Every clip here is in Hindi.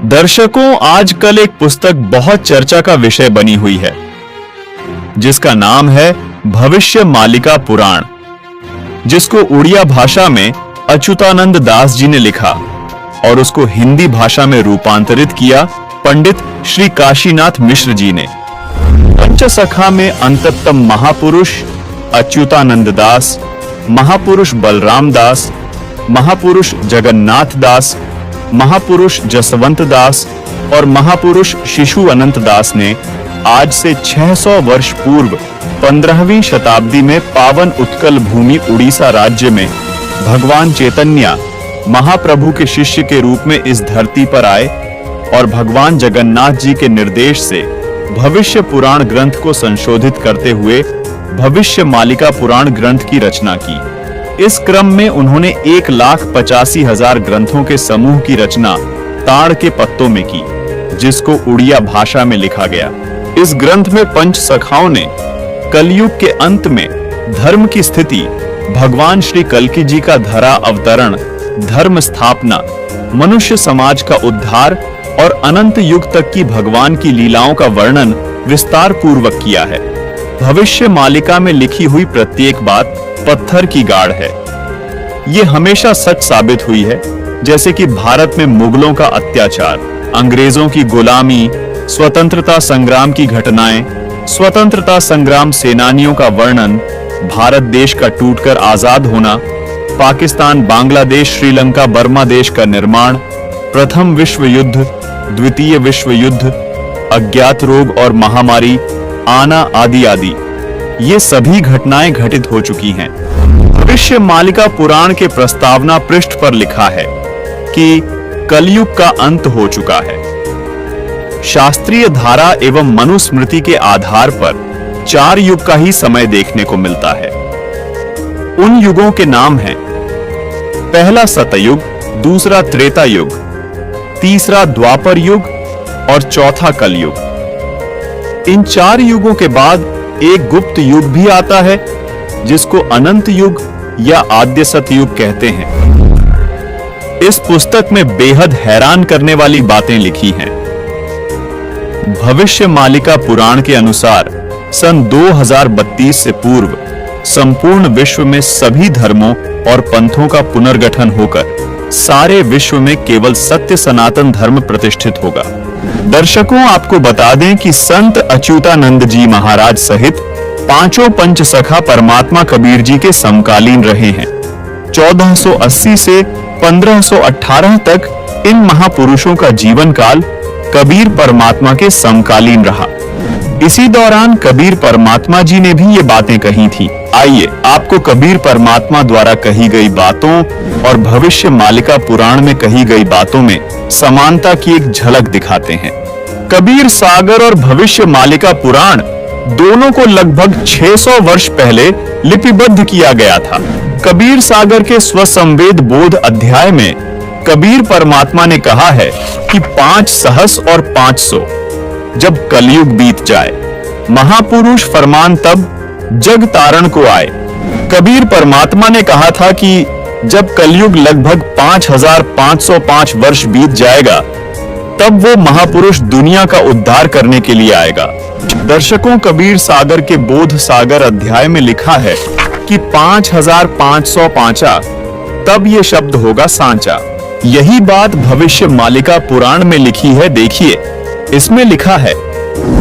दर्शकों, आजकल एक पुस्तक बहुत चर्चा का विषय बनी हुई है जिसका नाम है भविष्य मालिका पुराण, जिसको उड़िया भाषा में अच्युतानंद दास जी ने लिखा और उसको हिंदी भाषा में रूपांतरित किया पंडित श्री काशीनाथ मिश्र जी ने। पंचसखा में अंततम महापुरुष अच्युतानंद दास, महापुरुष बलराम दास, महापुरुष जगन्नाथ दास, महापुरुष जसवंत दास और महापुरुष शिशु अनंत दास ने आज से 600 वर्ष पूर्व 15वीं शताब्दी में पावन उत्कल भूमि उड़ीसा राज्य में भगवान चैतन्य महाप्रभु के शिष्य के रूप में इस धरती पर आए और भगवान जगन्नाथ जी के निर्देश से भविष्य पुराण ग्रंथ को संशोधित करते हुए भविष्य मालिका पुराण ग्रंथ की रचना की। इस क्रम में उन्होंने 1,85,000 ग्रंथों के समूह की रचना ताड़ के पत्तों में की, जिसको उड़िया भाषा में लिखा गया। इस ग्रंथ में पंच सखाओं ने कलयुग के अंत में धर्म की स्थिति, भगवान श्री कल्कि जी का धरा अवतरण, धर्म स्थापना, मनुष्य समाज का उद्धार और अनंत युग तक की भगवान की लीलाओं का वर्णन विस्तार पूर्वक किया है। भविष्य मालिका में लिखी हुई प्रत्येक बात पत्थर की गाढ़ है। ये हमेशा सच साबित हुई है, जैसे कि भारत में मुगलों का अत्याचार, अंग्रेजों की गुलामी, स्वतंत्रता संग्राम की घटनाएं, स्वतंत्रता संग्राम सेनानियों का वर्णन, भारत देश का टूटकर आजाद होना, पाकिस्तान, बांग्लादेश, श्रीलंका, बर्मा देश का निर्माण, प्रथम विश्व युद्ध, द्वितीय विश्व युद्ध, अज्ञात रोग और महामारी आना आदि आदि, ये सभी घटनाएं घटित हो चुकी हैं। भविष्य मालिका पुराण के प्रस्तावना पृष्ठ पर लिखा है कि कलयुग का अंत हो चुका है। शास्त्रीय धारा एवं मनुस्मृति के आधार पर 4 युग का ही समय देखने को मिलता है। उन युगों के नाम हैं: पहला सतयुग, दूसरा त्रेता युग, तीसरा द्वापर युग और चौथा कलयुग। इन 4 युगों के बाद एक गुप्त युग भी आता है जिसको अनंत युग या आद्य सतयुग कहते हैं। इस पुस्तक में बेहद हैरान करने वाली बातें लिखी हैं। भविष्य मालिका पुराण के अनुसार सन 2032 से पूर्व संपूर्ण विश्व में सभी धर्मों और पंथों का पुनर्गठन होकर सारे विश्व में केवल सत्य सनातन धर्म प्रतिष्ठित होगा। दर्शकों, आपको बता दें कि संत अच्युतानंद जी महाराज सहित 5 पंच सखा परमात्मा कबीर जी के समकालीन रहे हैं। 1480 से 1518 तक इन महापुरुषों का जीवन काल कबीर परमात्मा के समकालीन रहा। इसी दौरान कबीर परमात्मा जी ने भी ये बातें कही थी। आइए आपको कबीर परमात्मा द्वारा कही गई बातों और भविष्य मालिका पुराण में कही गई बातों में समानता की एक झलक दिखाते हैं। कबीर सागर और भविष्य मालिका पुराण दोनों को लगभग 600 वर्ष पहले लिपिबद्ध किया गया था। कबीर सागर के स्वसंवेद बोध अध्याय में कबीर परमात्मा ने कहा है कि 5 सहस और 500 जब कलयुग बीत जाए, महापुरुष फरमान तब जग तारण को आए। कबीर परमात्मा ने कहा था कि जब कलयुग लगभग 5505 वर्ष बीत जाएगा, तब वो महापुरुष दुनिया का उद्धार करने के लिए आएगा। दर्शकों, कबीर सागर के बोध सागर अध्याय में लिखा है कि 5505 तब ये शब्द होगा सांचा। यही बात भविष्य मालिका पुराण में लिखी है। देखिए, इसमें लिखा है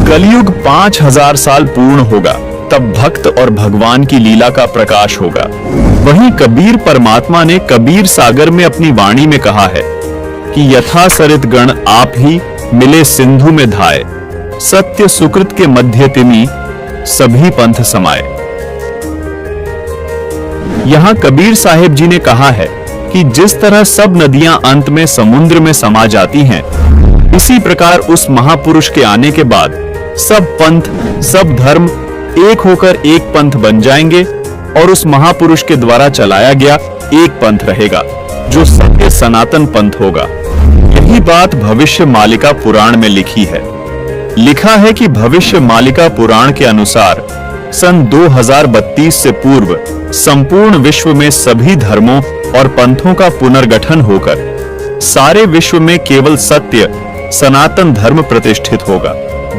कलयुग 5000 साल पूर्ण होगा, तब भक्त और भगवान की लीला का प्रकाश होगा। वहीं कबीर परमात्मा ने कबीर सागर में अपनी वाणी में कहा है कि यथा सरित गण आप ही मिले सिंधु में धाये, सत्य सुकृत के मध्य तिमी सभी पंथ समाये। यहां कबीर साहिब जी ने कहा है कि जिस तरह सब नदियां अंत में समुद्र में समा जाती हैं, इसी प्रकार उस महापुरुष के आने के बाद सब पंथ, सब धर्म एक होकर एक पंथ बन जाएंगे और उस महापुरुष के द्वारा चलाया गया एक पंथ रहेगा जो सत्य सनातन पंथ होगा। यही बात भविष्य मालिका पुराण में लिखी है। लिखा है कि भविष्य मालिका पुराण के अनुसार सन 2032 से पूर्व संपूर्ण विश्व में सभी धर्मों और पंथों का पुनर्गठन होकर सारे विश्व में केवल सत्य सनातन धर्म प्रतिष्ठित होगा।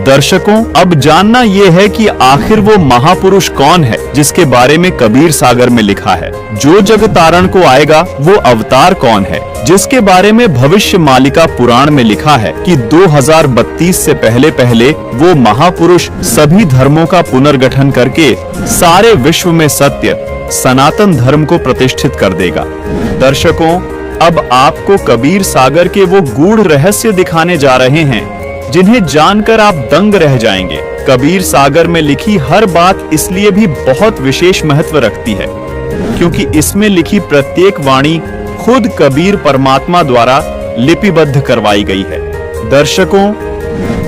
दर्शकों, अब जानना यह है कि आखिर वो महापुरुष कौन है जिसके बारे में कबीर सागर में लिखा है। जो जग तारण को आएगा वो अवतार कौन है जिसके बारे में भविष्य मालिका पुराण में लिखा है कि 2032 से पहले पहले वो महापुरुष सभी धर्मों का पुनर्गठन करके सारे विश्व में सत्य सनातन धर्म को प्रतिष्ठित कर देगा। दर्शकों, अब आपको कबीर सागर के वो गूढ़ रहस्य दिखाने जा रहे हैं जिन्हें जानकर आप दंग रह जाएंगे। कबीर सागर में लिखी हर बात इसलिए भी बहुत विशेष महत्व रखती है क्योंकि इसमें लिखी प्रत्येक वाणी खुद कबीर परमात्मा द्वारा लिपिबद्ध करवाई गई है। दर्शकों,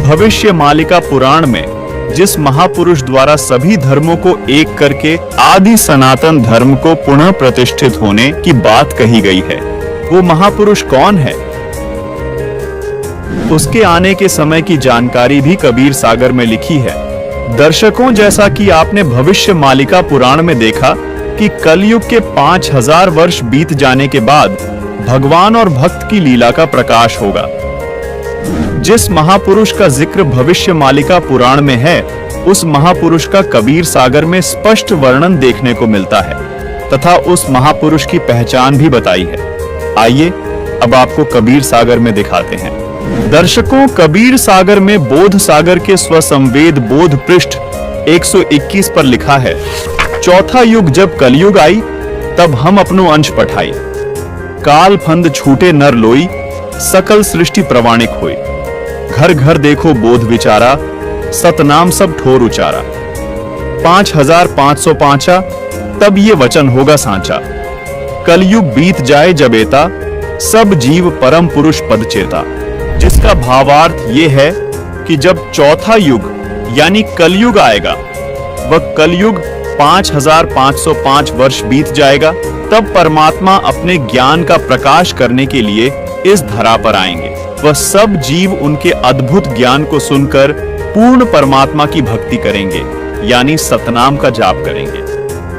भविष्य मालिका पुराण में जिस महापुरुष द्वारा सभी धर्मों को एक करके आदि सनातन धर्म को पुनः प्रतिष्ठित होने की बात कही गई है, वो महापुरुष कौन है? उसके आने के समय की जानकारी भी कबीर सागर में लिखी है। दर्शकों, जैसा कि आपने भविष्य मालिका पुराण में देखा कि कलयुग के 5000 वर्ष बीत जाने के बाद भगवान और भक्त की लीला का प्रकाश होगा। जिस महापुरुष का जिक्र भविष्य मालिका पुराण में है, उस महापुरुष का कबीर सागर में स्पष्ट वर्णन देखने को मिलता है तथा उस महापुरुष की पहचान भी बताई है। आइए अब आपको कबीर सागर में दिखाते हैं। दर्शकों, कबीर सागर में बोध सागर के स्वसंवेद बोध पृष्ठ 121 पर लिखा है, चौथा युग जब कलयुग आई तब हम अपनो अंश पठाई, काल फंद छूटे नर लोई, सकल सृष्टि प्रवाणिक होई, घर घर देखो बोध विचारा, सतनाम सब ठोर उचारा, 5505 तब ये वचन होगा सांचा, कलयुग बीत जाए जब एता, सब जीव परम पुरुष पद चेता। जिसका भावार्थ ये है कि जब चौथा युग यानी कलयुग आएगा, वह कलयुग 5505 वर्ष बीत जाएगा, तब परमात्मा अपने ज्ञान का प्रकाश करने के लिए इस धरा पर आएंगे। वह सब जीव उनके अद्भुत ज्ञान को सुनकर पूर्ण परमात्मा की भक्ति करेंगे यानी सतनाम का जाप करेंगे।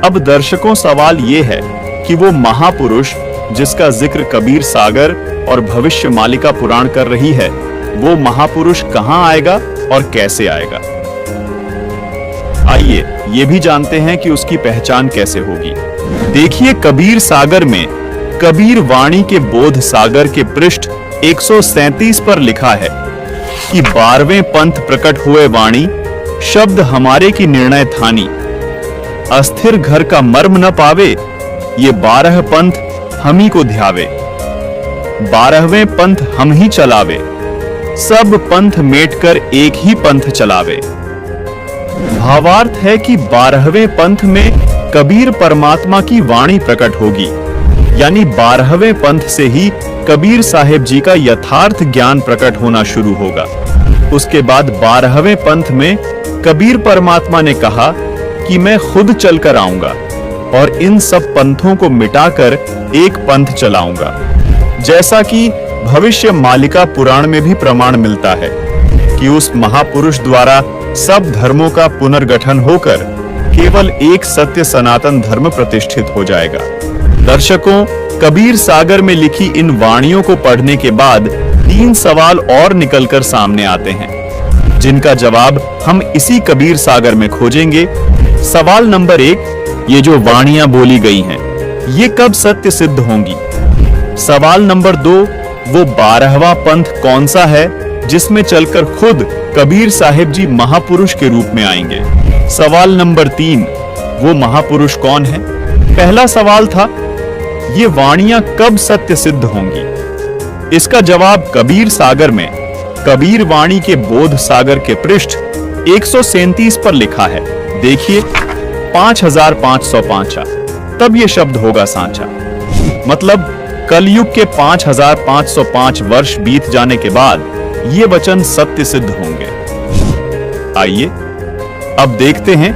अब दर्शकों, सवाल ये है कि वो महापुरुष जिसका जिक्र कबीर सागर और भविष्य मालिका पुराण कर रही है, वो महापुरुष कहां आएगा और कैसे आएगा? आइए ये भी जानते हैं कि उसकी पहचान कैसे होगी। देखिए, कबीर सागर में कबीर वाणी के बोध सागर के पृष्ठ 137 पर लिखा है कि 12वें पंथ प्रकट हुए वाणी, शब्द हमारे की निर्णय थानी, अस्थिर घर का मर्म न पावे, ये 12 पंथ हम ही को ध्यावे, 12वें पंथ हम ही चलावे, सब पंथ मेट कर एक ही पंथ चलावे। भावार्थ है कि 12वें पंथ में कबीर परमात्मा की वाणी प्रकट होगी, यानी 12वें पंथ से ही कबीर साहेब जी का यथार्थ ज्ञान प्रकट होना शुरू होगा। उसके बाद 12वें पंथ में कबीर परमात्मा ने कहा कि मैं खुद चलकर आऊंगा और इन सब पंथों को मिटाकर एक पंथ चलाऊंगा, जैसा कि भविष्य मालिका पुराण में भी प्रमाण मिलता है कि उस महापुरुष द्वारा सब धर्मों का पुनर्गठन होकर केवल एक सत्य सनातन धर्म प्रतिष्ठित हो जाएगा। दर्शकों, कबीर सागर में लिखी इन वाणियों को पढ़ने के बाद 3 सवाल और निकलकर सामने आते हैं, जिनका जवाब हम इसी कबीर सागर में खोजेंगे। सवाल नंबर 1, ये जो वाणियां बोली गई हैं, ये कब सत्य सिद्ध होंगी? सवाल नंबर 2, वो 12वां पंथ कौन सा है जिसमें चलकर खुद कबीर साहिब जी महापुरुष के रूप में आएंगे? सवाल नंबर 3, वो महापुरुष कौन है? पहला सवाल था, ये वाणियां कब सत्य सिद्ध होंगी? इसका जवाब कबीर सागर में कबीर वाणी के बोध सागर के पृष्ठ 137 पर लिखा है। देखिए, 5505 तब ये शब्द होगा सांचा, मतलब कलयुग के 5505 वर्ष बीत जाने के बाद ये वचन सत्य सिद्ध होंगे। आइए अब देखते हैं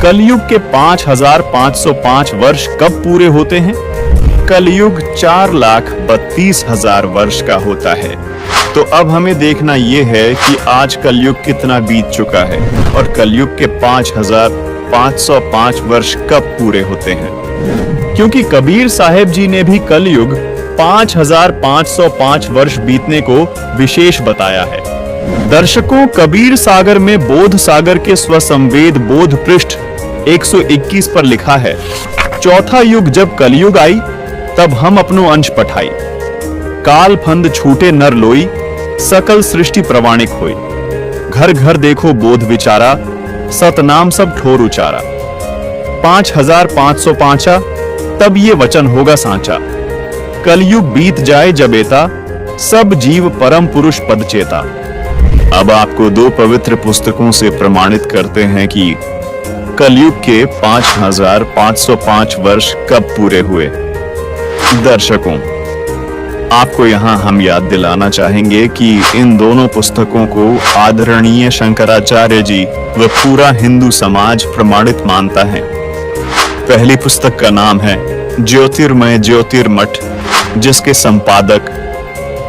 कलयुग के 5505 वर्ष कब पूरे होते हैं। कलयुग 4,32,000 वर्ष का होता है। तो अब हमें देखना यह है कि आज कलयुग कितना बीत चुका है और कलयुग के 5505 वर्ष कब पूरे होते हैं, क्योंकि कबीर साहेब जी ने भी कलयुग 5505 वर्ष बीतने को विशेष बताया है। दर्शकों, कबीर सागर में बोध सागर के स्वसंवेद बोध पृष्ठ 121 पर लिखा है, चौथा युग जब कलयुग आई, तब हम अपनो अंश पठाई। काल फंद छूटे नर लोई, सकल सृष्टि प्रवाणिक होई। घर घर देखो बोध विचारा, सतनाम सब ठोर उचारा। 5505 तब ये वचन होगा सांचा। कलयुग बीत जाए जब एता, सब जीव परम पुरुष पद चेता। अब आपको दो पवित्र पुस्तकों से प्रमाणित करते हैं कि कलयुग के 5505 वर्ष कब पूरे हुए। दर्शकों, आपको यहां हम याद दिलाना चाहेंगे कि इन दोनों पुस्तकों को आदरणीय शंकराचार्य जी व पूरा हिंदू समाज प्रमाणित मानता है। पहली पुस्तक का नाम है ज्योतिर्मय ज्योतिर्मठ, जिसके संपादक,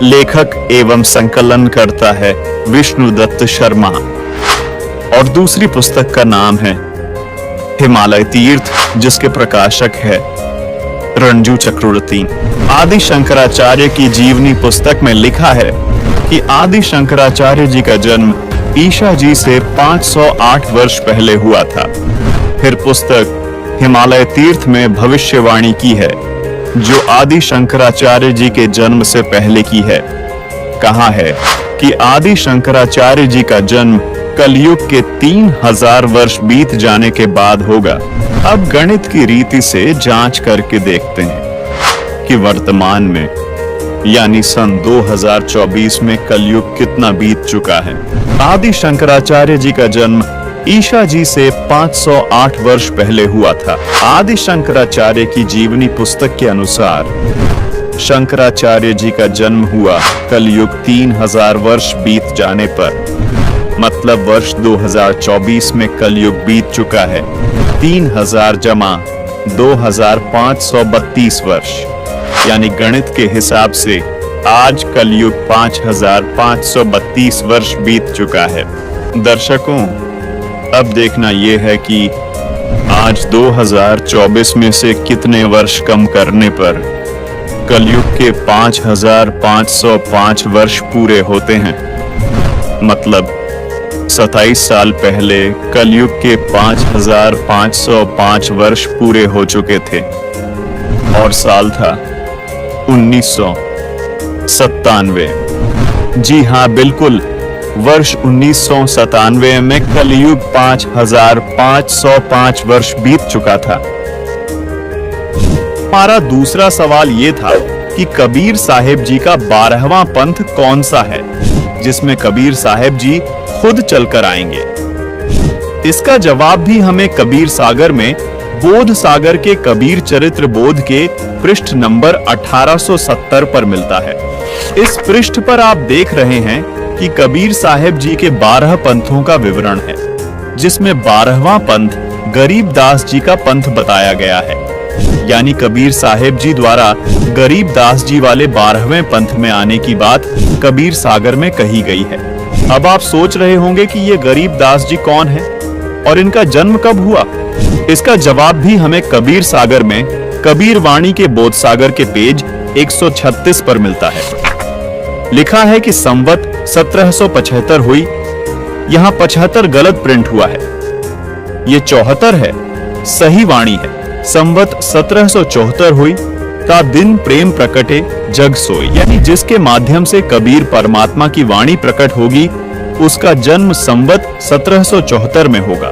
लेखक एवं संकलन करता है विष्णुदत्त शर्मा, और दूसरी पुस्तक का नाम है हिमालय तीर्थ, जिसके प्रकाशक है रणजू चक्रवर्ती। आदि शंकराचार्य की जीवनी पुस्तक में लिखा है कि आदि शंकराचार्य जी का जन्म ईशा जी से 508 वर्ष पहले हुआ था। फिर पुस्तक हिमालय तीर्थ में भविष्यवाणी की है, जो आदि शंकराचार्य जी के जन्म से पहले की है। कहा है कि आदि शंकराचार्य जी का जन्म कलयुग के 3000 वर्ष बीत जाने के बाद होगा। अब गणित की रीति से जांच करके देखते हैं कि वर्तमान में यानी सन 2024 में कलयुग कितना बीत चुका है। आदि शंकराचार्य जी का जन्म ईशा जी से 508 वर्ष पहले हुआ था। आदि शंकराचार्य की जीवनी पुस्तक के अनुसार शंकराचार्य जी का जन्म हुआ कलयुग 3000 वर्ष बीत जाने पर, मतलब वर्ष 2024 में कलयुग बीत चुका है 3000 जमा 2532 वर्ष, यानी गणित के हिसाब से आज कलयुग 5532 वर्ष बीत चुका है। दर्शकों, अब देखना यह है कि आज 2024 में से कितने वर्ष कम करने पर कलयुग के 5505 वर्ष पूरे होते हैं। मतलब 27 साल पहले कलयुग के 5505 वर्ष पूरे हो चुके थे और साल था 1997। जी हाँ, बिल्कुल, वर्ष 1997 में कलयुग 5505 वर्ष बीत चुका था। हमारा दूसरा सवाल यह था कि कबीर साहिब जी का 12वां पंथ कौन सा है, जिसमें कबीर साहिब जी खुद चलकर आएंगे। इसका जवाब भी हमें कबीर सागर में बोध सागर के कबीर चरित्र बोध के पृष्ठ नंबर 1870 पर मिलता है। इस पृष्ठ पर आप देख रहे हैं कि कबीर साहिब जी के 12 पंथों का विवरण है, जिसमें 12वां पंथ गरीबदास जी का पंथ बताया गया है। यानी कबीर साहिब जी द्वारा गरीबदास जी वाले 12वें पंथ में आने की बात कबीर सागर में कही गई है। अब आप सोच रहे होंगे कि ये गरीबदास जी कौन है और इनका जन्म कब हुआ। इसका जवाब भी हमें कबीर सागर में कबीर वाणी के बोध सागर के पेज 136 पर मिलता है। लिखा है कि संवत 1775 हुई। यहां 75 गलत प्रिंट हुआ है, ये 74 है, सही वाणी है। संवत 1774 हुई। ता दिन प्रेम प्रकटे जग सोई, यानी जिसके माध्यम से कबीर परमात्मा की वाणी प्रकट होगी, उसका जन्म संवत 1774 में होगा।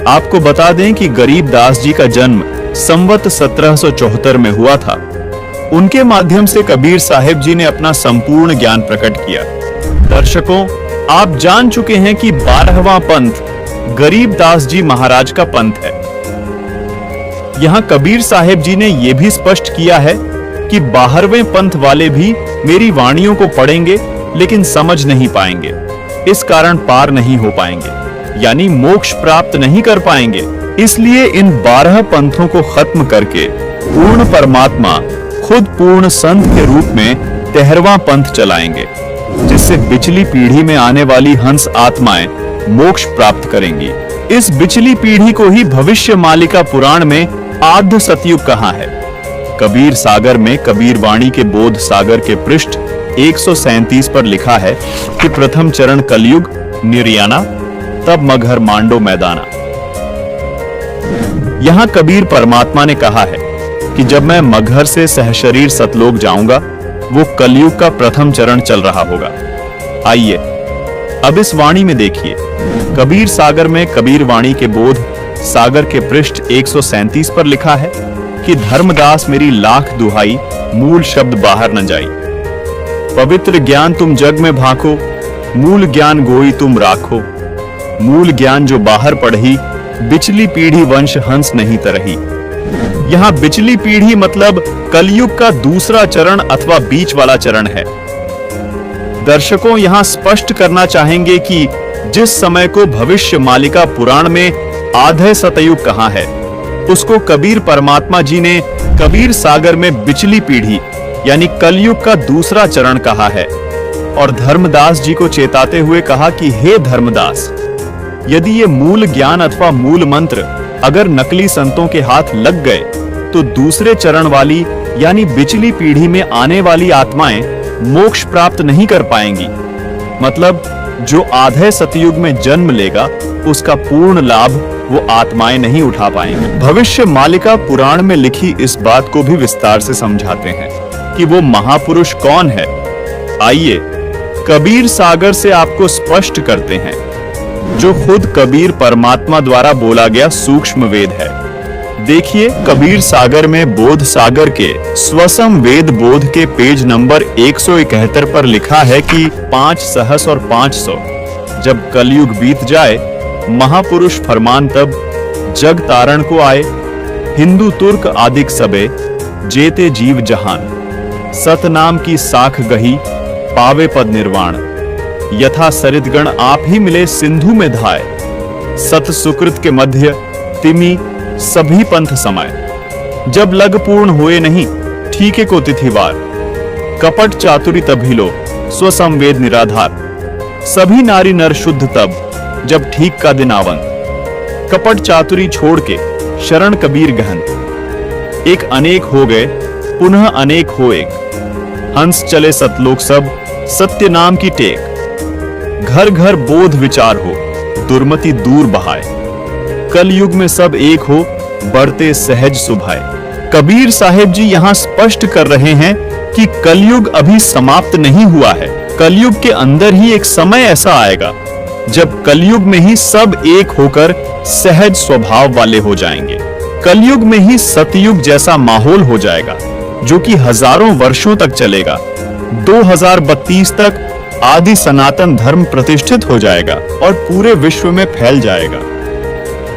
आपको बता दें कि गरीबदास जी का जन्म संवत 1774 में हुआ था। उनके माध्यम से कबीर साहिब जी ने अपना संपूर्ण ज्ञान प्रकट किया। दर्शकों, आप जान चुके हैं कि 12वां पंथ गरीबदास जी महाराज का पंथ है। यहां कबीर साहिब जी ने यह भी स्पष्ट किया है कि 12वें पंथ वाले भी मेरी वाणियों को पढ़ेंगे लेकिन समझ नहीं पाएंगे, इस कारण पार नहीं हो पाएंगे, यानी मोक्ष प्राप्त नहीं कर पाएंगे। इसलिए इन 12 पंथों को खत्म करके पूर्ण परमात्मा खुद पूर्ण संत के रूप में 13वां पंथ चलाएंगे, जिससे पिछली पीढ़ी में आने वाली हंस आत्माएं मोक्ष प्राप्त करेंगी। इस पिछली पीढ़ी को ही भविष्य मालिका पुराण में आद्य सतयुग कहा है। कबीर सागर में कबीर वाणी के बोध सागर के पृष्ठ 137 पर लिखा है कि प्रथम चरण कलयुग निर्याना, तब मगहर मांडो मैदाना। यहां कबीर परमात्मा ने कहा है कि जब मैं मगहर से सहशरीर सतलोक जाऊंगा, वो कलयुग का प्रथम चरण चल रहा होगा। आइए अब इस वाणी में देखिए। कबीर सागर में कबीर वाणी के बोध सागर के पृष्ठ 137 पर लिखा है कि धर्मदास मेरी लाख दुहाई, मूल शब्द बाहर न जाई। पवित्र ज्ञान तुम जग में भाखो, मूल ज्ञान गोई तुम राखो। मूल ज्ञान जो बाहर पढ़ी, बिचली पीढ़ी वंश हंस नहीं तरही। यहां बिचली पीढ़ी मतलब कलयुग का दूसरा चरण अथवा बीच वाला चरण है। दर्शकों यहां स्पष्ट करना चाहेंगे कि जिस समय को भविष्य मालिका पुराण में आधे सतयुग कहा है, उसको कबीर परमात्मा जी ने कबीर सागर में बिचली पीढ़ी यानी कलयुग का दूसरा चरण कहा है और धर्मदास जी को चेताते हुए कहा कि हे धर्मदास, यदि ये मूल ज्ञान अथवा मूल मंत्र अगर नकली संतों के हाथ लग गए तो दूसरे चरण वाली यानी बिचली पीढ़ी में आने वाली आत्माएं मोक्ष प्राप्त नहीं कर पाएंगी। मतलब जो आधे सतयुग में जन्म लेगा उसका पूर्ण लाभ वो आत्माएं नहीं उठा पाएंगी। भविष्य मालिका पुराण में लिखी इस बात को भी विस्तार से समझाते हैं कि वो महापुरुष कौन है। आइए कबीर सागर से आपको स्पष्ट करते हैं, जो खुद कबीर परमात्मा द्वारा बोला गया सूक्ष्म वेद है। देखिए कबीर सागर में बोध सागर के स्वसम वेद बोध के पेज नंबर 171 पर लिखा है कि 5 सहस और 500 जब कलयुग बीत जाए, महापुरुष फरमान तब जग तारण को आए। हिंदू तुर्क आदिक सबे जेते जीव जहान, सतनाम की साख गही पावे पद निर्वाण। यथा सरितगण आप ही मिले सिंधु में धाय, सत सुकृत के मध्य तिमी सभी पंथ समय। जब लग पूर्ण हुए नहीं ठीके को तिथिवार, कपट चातुरी तभी लो स्वसंवेद निराधार। सभी नारी नर शुद्ध तब जब ठीक का दिन आवन, कपट चातुरी छोड़ के शरण कबीर गहन। एक अनेक हो गए पुनः अनेक हो एक, हंस चले सतलोक सब सत्य नाम की टेक। घर घर बोध विचार हो दुर्मति दूर बहाए, कल युग में सब एक हो बढ़ते सहज सुभाए। कबीर साहिब जी यहाँ स्पष्ट कर रहे हैं कि कलयुग अभी समाप्त नहीं हुआ है। कलयुग के अंदर ही एक समय ऐसा आएगा जब कलयुग में ही सब एक होकर सहज स्वभाव वाले हो जाएंगे। कलयुग में ही सतयुग जैसा माहौल हो जाएगा जो कि हजारों वर्षों तक चलेगा। 2032 तक आदि सनातन धर्म प्रतिष्ठित हो जाएगा और पूरे विश्व में फैल जाएगा।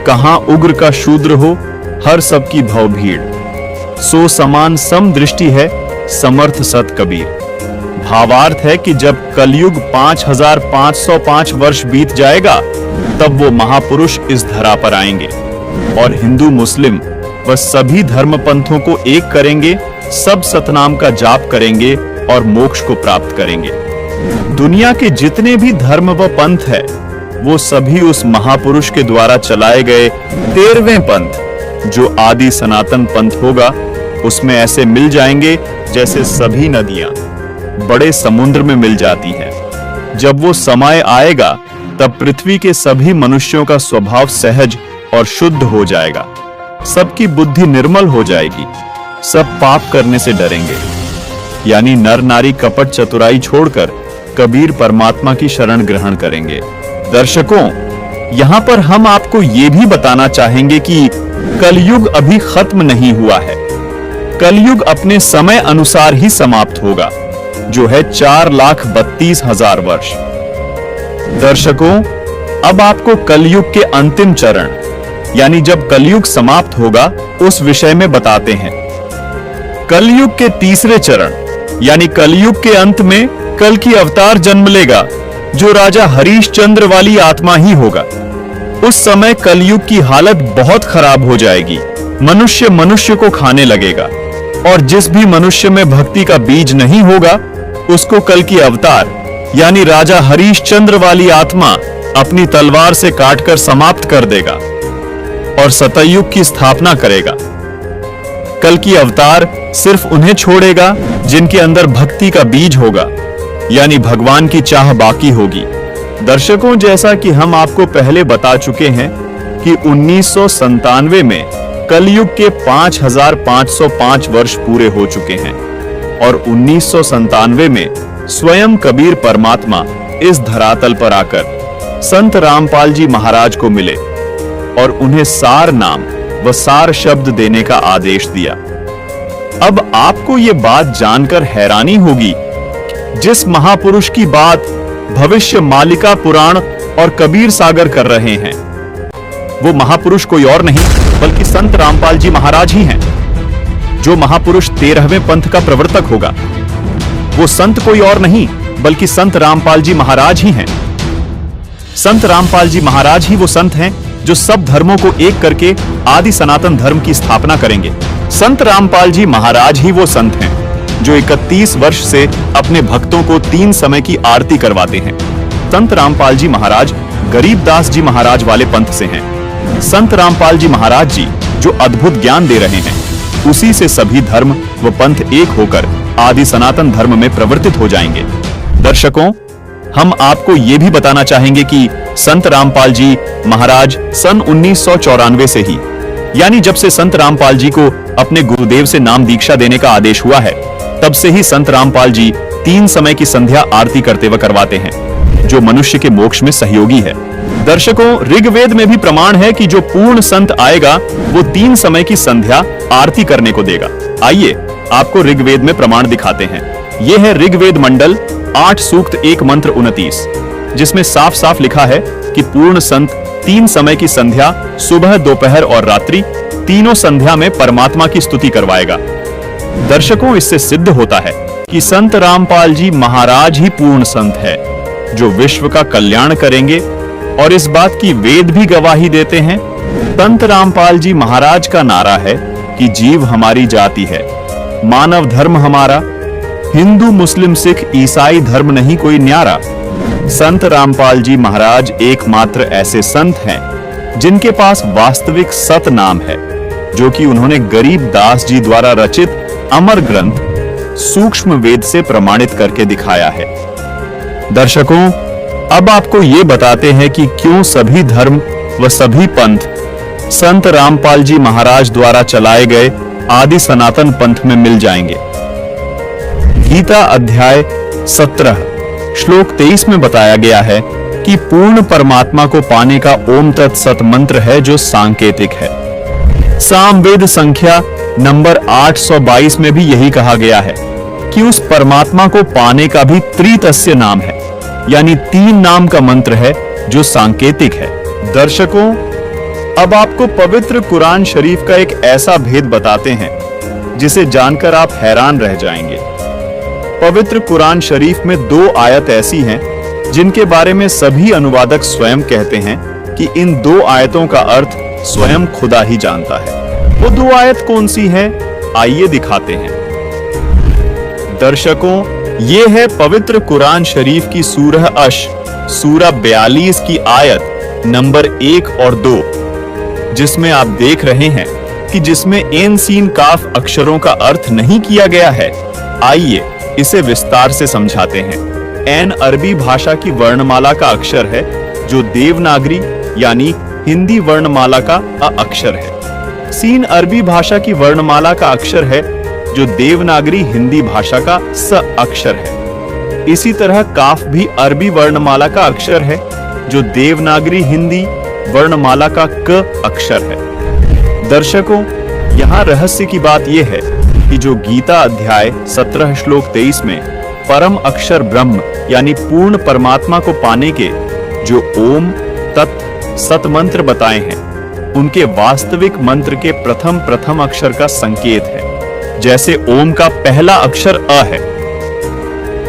कहां उग्र का शूद्र हो हर सबकी भव भीड़, सो समान सम दृष्टि है समर्थ सत कबीर। भावार्थ है कि जब कलयुग 5505 वर्ष बीत जाएगा तब वो महापुरुष इस धरा पर आएंगे और हिंदू मुस्लिम व सभी धर्म पंथों को एक करेंगे, सब सतनाम का जाप करेंगे और मोक्ष को प्राप्त करेंगे। दुनिया के जितने भी धर्म व पंथ है वो सभी उस महापुरुष के द्वारा चलाए गए 13वें पंथ जो आदि सनातन पंथ होगा उसमें ऐसे मिल जाएंगे जैसे सभी नदियां बड़े समुद्र में मिल जाती हैं। जब वो समय आएगा तब पृथ्वी के सभी मनुष्यों का स्वभाव सहज और शुद्ध हो जाएगा, सबकी बुद्धि निर्मल हो जाएगी, सब पाप करने से डरेंगे, यानी नर नारी कपट चतुराई छोड़कर कबीर परमात्मा की शरण ग्रहण करेंगे। दर्शकों, यहाँ पर हम आपको ये भी बताना चाहेंगे कि कलयुग अभी खत्म नहीं हुआ है। कलयुग अपने समय अनुसार ही समाप्त होगा, जो है 4,32,000 वर्ष। दर्शकों, अब आपको कलयुग के अंतिम चरण यानी जब कलयुग समाप्त होगा उस विषय में बताते हैं। कलयुग के तीसरे चरण यानी कलयुग के अंत में कल की अवतार जन्म लेगा जो राजा हरिश्चंद्र वाली आत्मा ही होगा। उस समय कलयुग की हालत बहुत खराब हो जाएगी, मनुष्य मनुष्य को खाने लगेगा और जिस भी मनुष्य में भक्ति का बीज नहीं होगा उसको कल की अवतार यानी राजा हरिश्चंद्र वाली आत्मा अपनी तलवार से काटकर समाप्त कर देगा और सतयुग की स्थापना करेगा। कल की अवतार सिर्फ उन्हें छोड़ेगा जिनके अंदर भक्ति का बीज होगा, यानी भगवान की चाह बाकी होगी। दर्शकों, जैसा कि हम आपको पहले बता चुके हैं कि 1997 में कलयुग के 5505 वर्ष पूरे हो चुके हैं और 1997 में स्वयं कबीर परमात्मा इस धरातल पर आकर संत रामपाल जी महाराज को मिले और उन्हें सार नाम व सार शब्द देने का आदेश दिया। अब आपको यह बात जानकर हैरानी होगी, जिस महापुरुष की बात भविष्य मालिका पुराण और कबीर सागर कर रहे हैं, वो महापुरुष कोई और नहीं बल्कि संत रामपाल जी महाराज ही हैं। जो महापुरुष 13वें पंथ का प्रवर्तक होगा, वो संत कोई और नहीं बल्कि संत रामपाल जी महाराज ही हैं। संत रामपाल जी महाराज ही वो संत हैं जो सब धर्मों को एक करके आदि सनातन धर्म की स्थापना करेंगे। संत रामपाल जी महाराज ही वो संत हैं जो 31 वर्ष से अपने भक्तों को 3 समय की आरती करवाते हैं। संत रामपाल जी महाराज गरीबदास जी महाराज वाले पंथ से हैं। संत रामपाल जी महाराज जी जो अद्भुत ज्ञान दे रहे हैं, उसी से सभी धर्म व पंथ एक होकर आदि सनातन धर्म में प्रवर्तित हो जाएंगे। दर्शकों, हम आपको ये भी बताना चाहेंगे कि संत रामपाल जी महाराज सन 1994 से ही, यानी जब से संत रामपाल जी को अपने गुरुदेव से नाम दीक्षा देने का आदेश हुआ है, तब से ही संत रामपाल जी 3 समय की संध्या आरती करते व करवाते हैं, जो मनुष्य के मोक्ष में सहयोगी है। दर्शकों, ऋग्वेद में भी प्रमाण है कि जो पूर्ण संत आएगा वो 3 समय की संध्या आरती करने को देगा। आइए आपको ऋग्वेद में प्रमाण दिखाते हैं। यह है ऋग्वेद मंडल 8 सूक्त 1 मंत्र 29, जिसमें साफ साफ लिखा है कि पूर्ण संत 3 समय की संध्या सुबह, दोपहर और रात्रि तीनों संध्या में परमात्मा की स्तुति करवाएगा। दर्शकों, इससे सिद्ध होता है कि संत रामपाल जी महाराज ही पूर्ण संत है जो विश्व का कल्याण करेंगे, और इस बात की वेद भी गवाही देते हैं। संत रामपाल जी महाराज का नारा है कि जीव हमारी जाति है, मानव धर्म हमारा, हिंदू मुस्लिम सिख ईसाई धर्म नहीं कोई न्यारा। संत रामपाल जी महाराज एकमात्र ऐसे संत हैं जिनके पास वास्तविक सत नाम है, जो कि उन्होंने गरीबदास जी द्वारा रचित अमर ग्रंथ सूक्ष्म वेद से प्रमाणित करके दिखाया है। दर्शकों, अब आपको ये बताते हैं कि क्यों सभी धर्म व सभी पंथ संत रामपाल जी महाराज द्वारा चलाए गए आदि सनातन पंथ में मिल जाएंगे। गीता अध्याय 17 श्लोक 23 में बताया गया है कि पूर्ण परमात्मा को पाने का ओम तत्सत मंत्र है जो सांकेतिक है। सामवेद संख्या नंबर 822 में भी यही कहा गया है कि उस परमात्मा को पाने का भी त्रितस्य नाम है, यानी 3 नाम का मंत्र है जो सांकेतिक है। दर्शकों, अब आपको पवित्र कुरान शरीफ का एक ऐसा भेद बताते हैं जिसे जानकर आप हैरान रह जाएंगे। पवित्र कुरान शरीफ में 2 आयत ऐसी हैं जिनके बारे में सभी अनुवादक स्वयं कहते हैं कि इन 2 आयतों का अर्थ स्वयं खुदा ही जानता है। वो 2 आयत कौन सी हैं? आइए दिखाते हैं। दर्शकों, ये है पवित्र कुरान शरीफ की सूरह अश सूरह 42 की आयत नंबर 1 और 2, जिसमें आप देख रहे हैं कि जिसमें एन सीन काफ अक्षरों का अर्थ नहीं किया गया है। आइए इसे विस्तार से समझाते हैं। एन अरबी भाषा की वर्णमाला का अक्षर है जो देवनागरी यानी हिंदी वर्णमाला का अ अक्षर है। सीन अरबी भाषा की वर्णमाला का अक्षर है जो देवनागरी हिंदी भाषा का स अक्षर है। इसी तरह काफ भी अरबी वर्णमाला का अक्षर है जो देवनागरी हिंदी वर्णमाला का क अक्षर है। दर्शकों, यहाँ रहस्य की बात यह है कि जो गीता अध्याय 17 श्लोक 23 में परम अक्षर ब्रह्म यानी पूर्ण परमात्मा को पाने के जो ओम तत् सत मंत्र बताए हैं, उनके वास्तविक मंत्र के प्रथम अक्षर का संकेत है। जैसे ओम का पहला अक्षर अ है,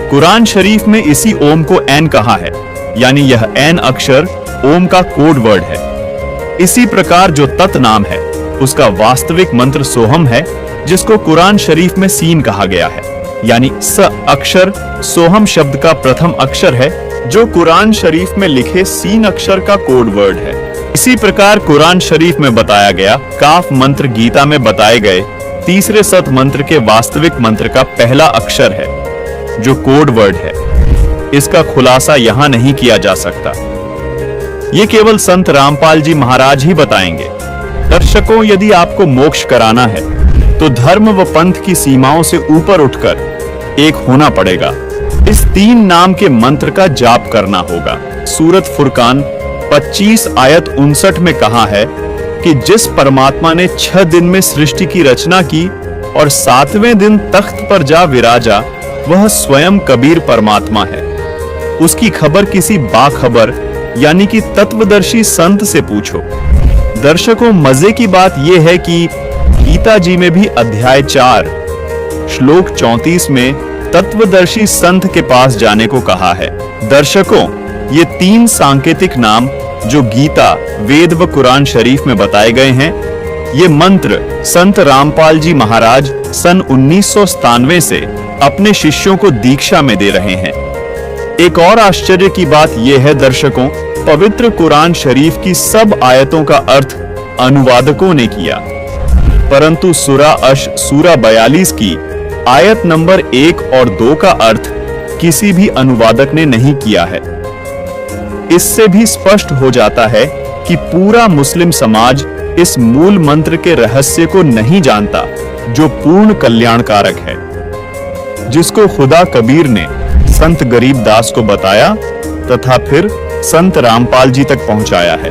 कुरान शरीफ में इसी ओम को एन कहा है, यानी यह एन अक्षर ओम का कोड वर्ड है। इसी प्रकार जो तत् नाम है उसका वास्तविक मंत्र सोहम है, जिसको कुरान शरीफ में सीन कहा गया है, यानी स अक्षर सोहम शब्द का प्रथम अक्षर है जो कुरान शरीफ में लिखे सीन अक्षर का कोड वर्ड है। इसी प्रकार कुरान शरीफ में बताया गया काफ मंत्र गीता में बताए गए तीसरे सत मंत्र के वास्तविक मंत्र का पहला अक्षर है, जो कोड वर्ड है। इसका खुलासा यहां नहीं किया जा सकता। ये केवल संत रामपाल जी महाराज ही बताएंगे। दर्शकों, यदि आपको मोक्ष कराना है तो धर्म व पंथ की सीमाओं से ऊपर उठकर एक होना पड़ेगा। इस 3 नाम के मंत्र का जाप करना होगा। सूरत फुरकान 25 आयत 59 में कहा है कि जिस परमात्मा ने 6 दिन में सृष्टि की रचना की और 7वें दिन तख्त पर जा विराजा, वह स्वयं कबीर परमात्मा है। उसकी खबर किसी बाखबर यानी कि तत्वदर्शी संत से पूछो। दर्शकों, मजे की बात यह है कि गीता जी में भी अध्याय 4 श्लोक 34 में तत्वदर्शी संत के पास जाने को कहा है। दर्शकों, ये 3 सांकेतिक नाम जो गीता, वेद व कुरान शरीफ में बताए गए हैं, ये मंत्र संत रामपाल जी महाराज सन 1997 से अपने शिष्यों को दीक्षा में दे रहे हैं। एक और आश्चर्य की बात यह है दर्शकों, पवित्र कुरान शरीफ की सब आयतों का अर्थ अनुवादकों ने किया, परंतु सूरा 42 की आयत नंबर 1 और 2 का अर्थ किसी भी अनुवादक ने नहीं किया है। इससे भी स्पष्ट हो जाता है कि पूरा मुस्लिम समाज इस मूल मंत्र के रहस्य को नहीं जानता, जो पूर्ण कल्याणकारक है, जिसको खुदा कबीर ने संत गरीबदास को बताया तथा फिर संत रामपाल जी तक पहुंचाया है।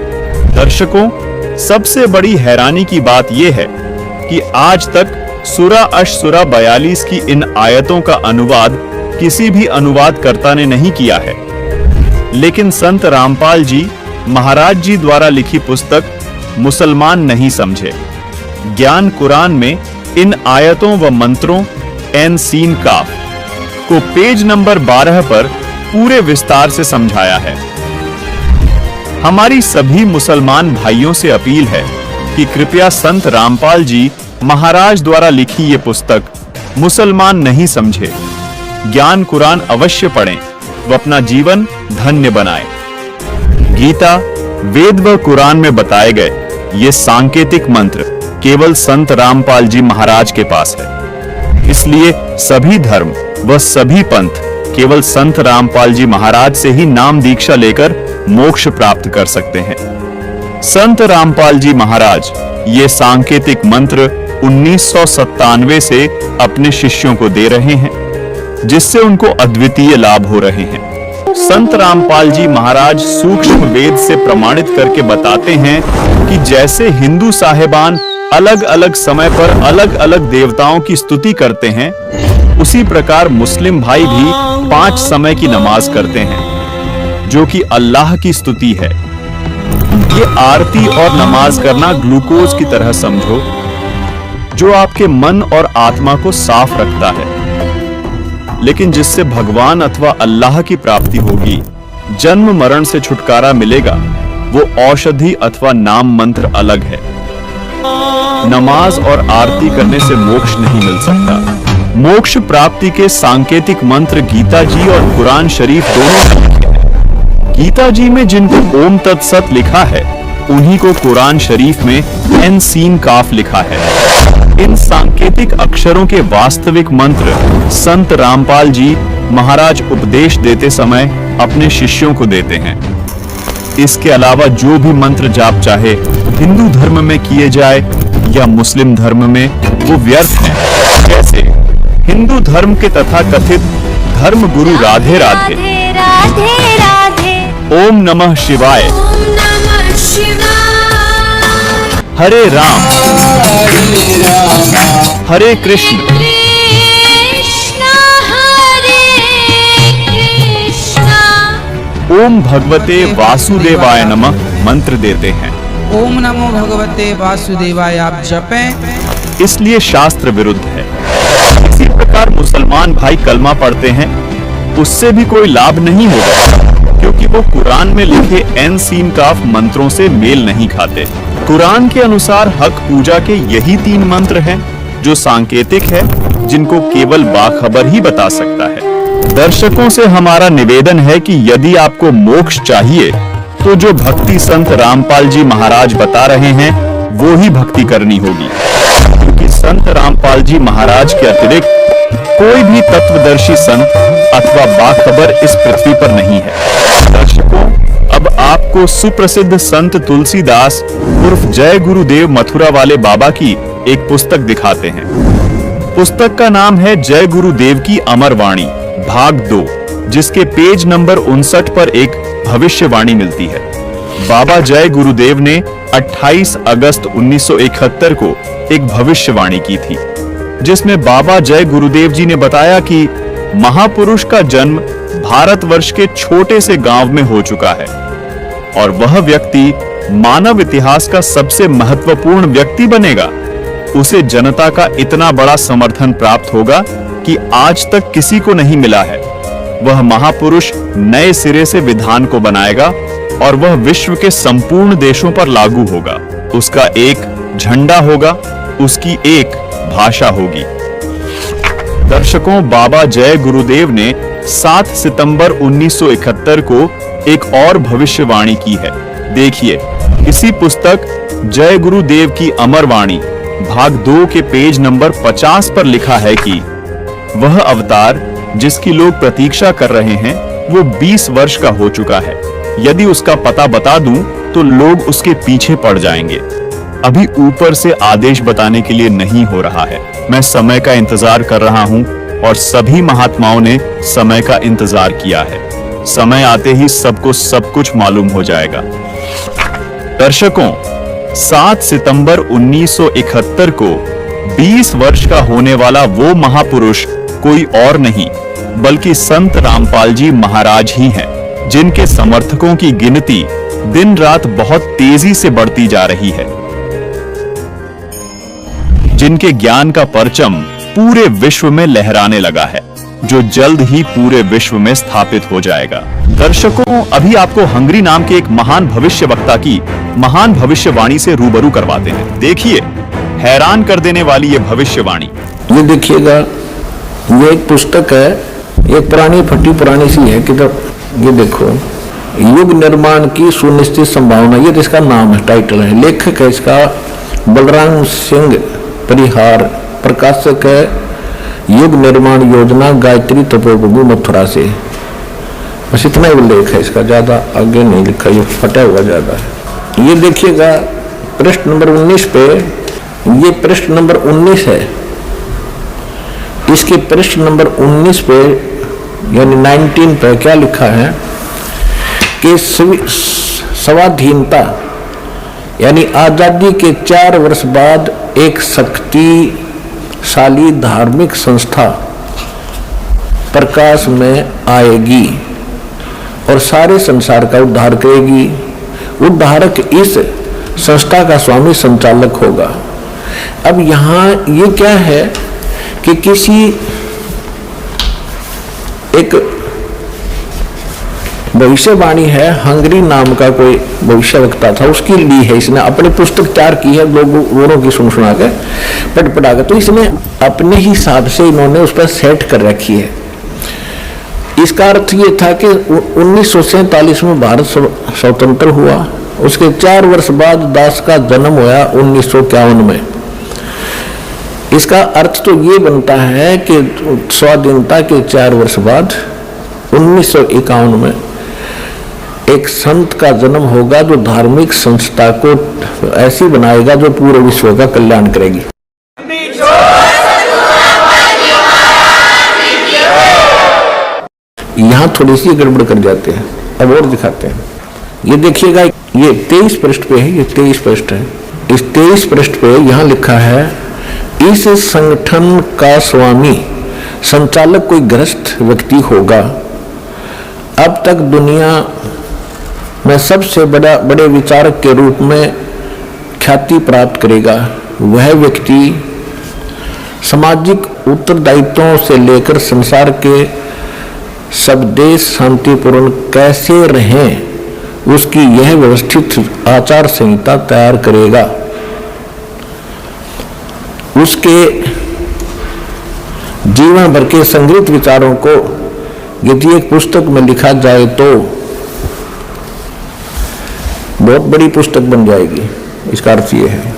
दर्शकों, सबसे बड़ी हैरानी की बात यह है कि आज तक सूरा 42 की इन आयतों का अनुवाद किसी भी अनुवादकर्ता ने नहीं किया है, लेकिन संत रामपाल जी महाराज जी द्वारा लिखी पुस्तक मुसलमान नहीं समझे। ज्ञान कुरान में इन आयतों व मंत्रों एन सीन काफ को पेज नंबर 12 पर पूरे विस्तार से समझाया है। हमारी सभी मुसलमान भाइयों से अपील है कि कृपया संत रामपाल जी महाराज द्वारा लिखी ये पुस्तक मुसलमान नहीं समझे, ज्ञान कुरान अवश्य पढ़ें व अपना जीवन धन्य बनाएं। गीता, वेद व कुरान में बताए गए ये सांकेतिक मंत्र केवल संत रामपाल जी महाराज के पास है। इसलिए सभी धर्म व सभी पंथ केवल संत रामपाल जी महाराज से ही नाम दीक्षा लेकर मोक्ष प्राप्त कर सकते हैं। संत रामपाल जी महाराज ये सांकेतिक मंत्र 1997 से अपने शिष्यों को दे रहे हैं, जिससे उनको अद्वितीय लाभ हो रहे हैं। संत रामपाल जी महाराज सूक्ष्म वेद से प्रमाणित करके बताते हैं कि जैसे हिंदू साहेबान अलग अलग समय पर अलग अलग देवताओं की स्तुति करते हैं, उसी प्रकार मुस्लिम भाई भी 5 समय की नमाज करते हैं, जो कि अल्लाह की स्तुति है। ये आरती और नमाज करना ग्लूकोज की तरह समझो, जो आपके मन और आत्मा को साफ रखता है, लेकिन जिससे भगवान अथवा अल्लाह की प्राप्ति होगी, जन्म मरण से छुटकारा मिलेगा, वो औषधि अथवा नाम मंत्र अलग है। नमाज और आरती करने से मोक्ष नहीं मिल सकता। मोक्ष प्राप्ति के सांकेतिक मंत्र गीता जी और कुरान शरीफ दोनों हैं। गीता जी में जिनको ओम तत्सत लिखा है, उन्हीं को कुरान शरीफ में एन सीन काफ लिखा है। इन सांकेतिक अक्षरों के वास्तविक मंत्र संत रामपाल जी महाराज उपदेश देते समय अपने शिष्यों को देते हैं। इसके अलावा जो भी मंत्र जाप चाहे हिंदू धर्म में किए जाए या मुस्लिम धर्म में, वो व्यर्थ है। जैसे हिंदू धर्म के तथाकथित धर्म गुरु राधे राधे, राधे राधे, ओम नमः शिवाय, हरे राम हरे कृष्ण, ओम भगवते वासुदेवाय नमः मंत्र देते हैं। ओम नमो भगवते वासुदेवाय आप जपें। इसलिए शास्त्र विरुद्ध है। इसी प्रकार मुसलमान भाई कलमा पढ़ते हैं, उससे भी कोई लाभ नहीं होगा, क्योंकि वो कुरान में लिखे एन सीन काफ मंत्रों से मेल नहीं खाते। कुरान के अनुसार हक पूजा के यही 3 मंत्र हैं, जो सांकेतिक है, जिनको केवल बाखबर ही बता सकता है। दर्शकों से हमारा निवेदन है कि यदि आपको मोक्ष चाहिए, तो जो भक्ति संत रामपाल जी महाराज बता रहे हैं, वो ही भक्ति करनी होगी। क्योंकि संत रामपाल जी महाराज के अतिरिक्त कोई भी तत्वदर्शी संत अथवा बाखबर इस पृथ्वी पर नहीं है। दर्शकों, अब आपको सुप्रसिद्ध संत तुलसीदास उर्फ जय गुरुदेव मथुरा वाले बाबा की एक पुस्तक दिखाते हैं। पुस्तक का नाम है जय गुरुदेव की अमर वाणी भाग 2, जिसके पेज नंबर 59 पर एक भविष्यवाणी मिलती है। बाबा जय गुरुदेव ने 28 अगस्त 1971 को एक भविष्यवाणी की थी, जिसमें बाबा जय गुरुदेव जी ने बताया कि महापुरुष का जन्म भारतवर्ष के छोटे से गांव में हो चुका है और वह व्यक्ति मानव इतिहास का सबसे महत्वपूर्ण व्यक्ति बनेगा। उसे जनता का इतना बड़ा समर्थन प्राप्त होगा कि आज तक किसी को नहीं मिला है। वह महापुरुष नए सिरे से विधान को बनाएगा और वह विश्व के संपूर्ण देशों पर लागू होगा। उसका एक झंडा होगा, उसकी एक भाषा होगी। दर्शकों, बाबा जय गुरुदेव ने 7 सितंबर 1971 को एक और भविष्यवाणी की है। देखिए, इसी पुस्तक जय गुरुदेव की अमर वाणी भाग 2 के पेज नंबर 50 पर लिखा है कि वह अवतार जिसकी लोग प्रतीक्षा कर रहे हैं वो 20 वर्ष का हो चुका है। यदि उसका पता बता दूं तो लोग उसके पीछे पड़ जाएंगे। अभी ऊपर से आदेश बताने के लिए नहीं हो रहा है। मैं समय का इंतजार कर रहा हूं और सभी महात्माओं ने समय का इंतजार किया है। समय आते ही सबको सब कुछ मालूम हो जाएगा। दर्शकों, 7 सितंबर 1971 को 20 वर्ष का होने वाला वो महापुरुष कोई और नहीं बल्कि संत रामपाल जी महाराज ही हैं, जिनके समर्थकों की गिनती दिन रात बहुत तेजी से बढ़ती जा रही है, जिनके ज्ञान का परचम पूरे विश्व में लहराने लगा है, जो जल्द ही पूरे विश्व में स्थापित हो जाएगा। दर्शकों, अभी आपको हंगरी नाम के एक महान भविष्यवक्ता की महान भविष्यवाणी से रूबरू करवाते हैं। देखिए, हैरान कर देने वाली ये भविष्यवाणी। ये देखिएगा, ये एक पुस्तक है, एक पुरानी फटी पुरानी सी है किताब। ये देखो, युग निर्माण की सुनिश्चित संभावना, ये इसका नाम है, टाइटल है। लेखक है इसका बलराम सिंह परिहार, प्रकाशक है युग निर्माण योजना, गायत्री तपोभूमि मथुरा से। बस इतना ही उल्लेख है इसका, ज्यादा आगे नहीं लिखा, ये फटा हुआ ज्यादा है। ये देखिएगा पृष्ठ नंबर 19 पे, ये पृष्ठ नंबर 19 है। इसके पृष्ठ नंबर 19 पे यानी 19 पे क्या लिखा है कि स्वाधीनता यानी आजादी के 4 वर्ष बाद एक शक्तिशाली धार्मिक संस्था प्रकाश में आएगी और सारे संसार का उद्धार करेगी। उद्धारक इस संस्था का स्वामी संचालक होगा। अब यहाँ ये क्या है कि किसी एक भविष्यवाणी है, हंगरी नाम का कोई भविष्यवक्ता था, उसकी ली है इसने, अपनी पुस्तक तैयार की है, लोगों की सुना के पढ़ा के, तो इसने अपने हिसाब से इन्होंने उस पर सेट कर रखी है। इसका अर्थ ये था कि 1947 में भारत स्वतंत्र हुआ, उसके 4 वर्ष बाद दास का जन्म हुआ 1951 में। इसका अर्थ तो ये बनता है कि स्वाधीनता के 4 वर्ष बाद 1951 में एक संत का जन्म होगा जो धार्मिक संस्था को ऐसी बनाएगा जो पूरे विश्व का कल्याण करेगी। यहाँ थोड़ी सी गड़बड़ कर जाते हैं, अब और दिखाते हैं। ये देखिएगा, ये 23 पृष्ठ पे है, ये 23 पृष्ठ है। इस 23 पृष्ठ पे यहाँ लिखा है, इस संगठन का स्वामी संचालक कोई ग्रस्त व्यक्ति होगा। अब तक दुनिया में सबसे बड़े विचारक के रूप में ख्याति प्राप्त करेगा। वह व्यक्ति सामाजिक उत्तरदायित्वों से लेकर संसार के सब देश शांतिपूर्ण कैसे रहें उसकी यह व्यवस्थित आचार संहिता तैयार करेगा। उसके जीवन भर के संग्रहित विचारों को यदि एक पुस्तक में लिखा जाए तो बहुत बड़ी पुस्तक बन जाएगी। इसका अर्थ ये है।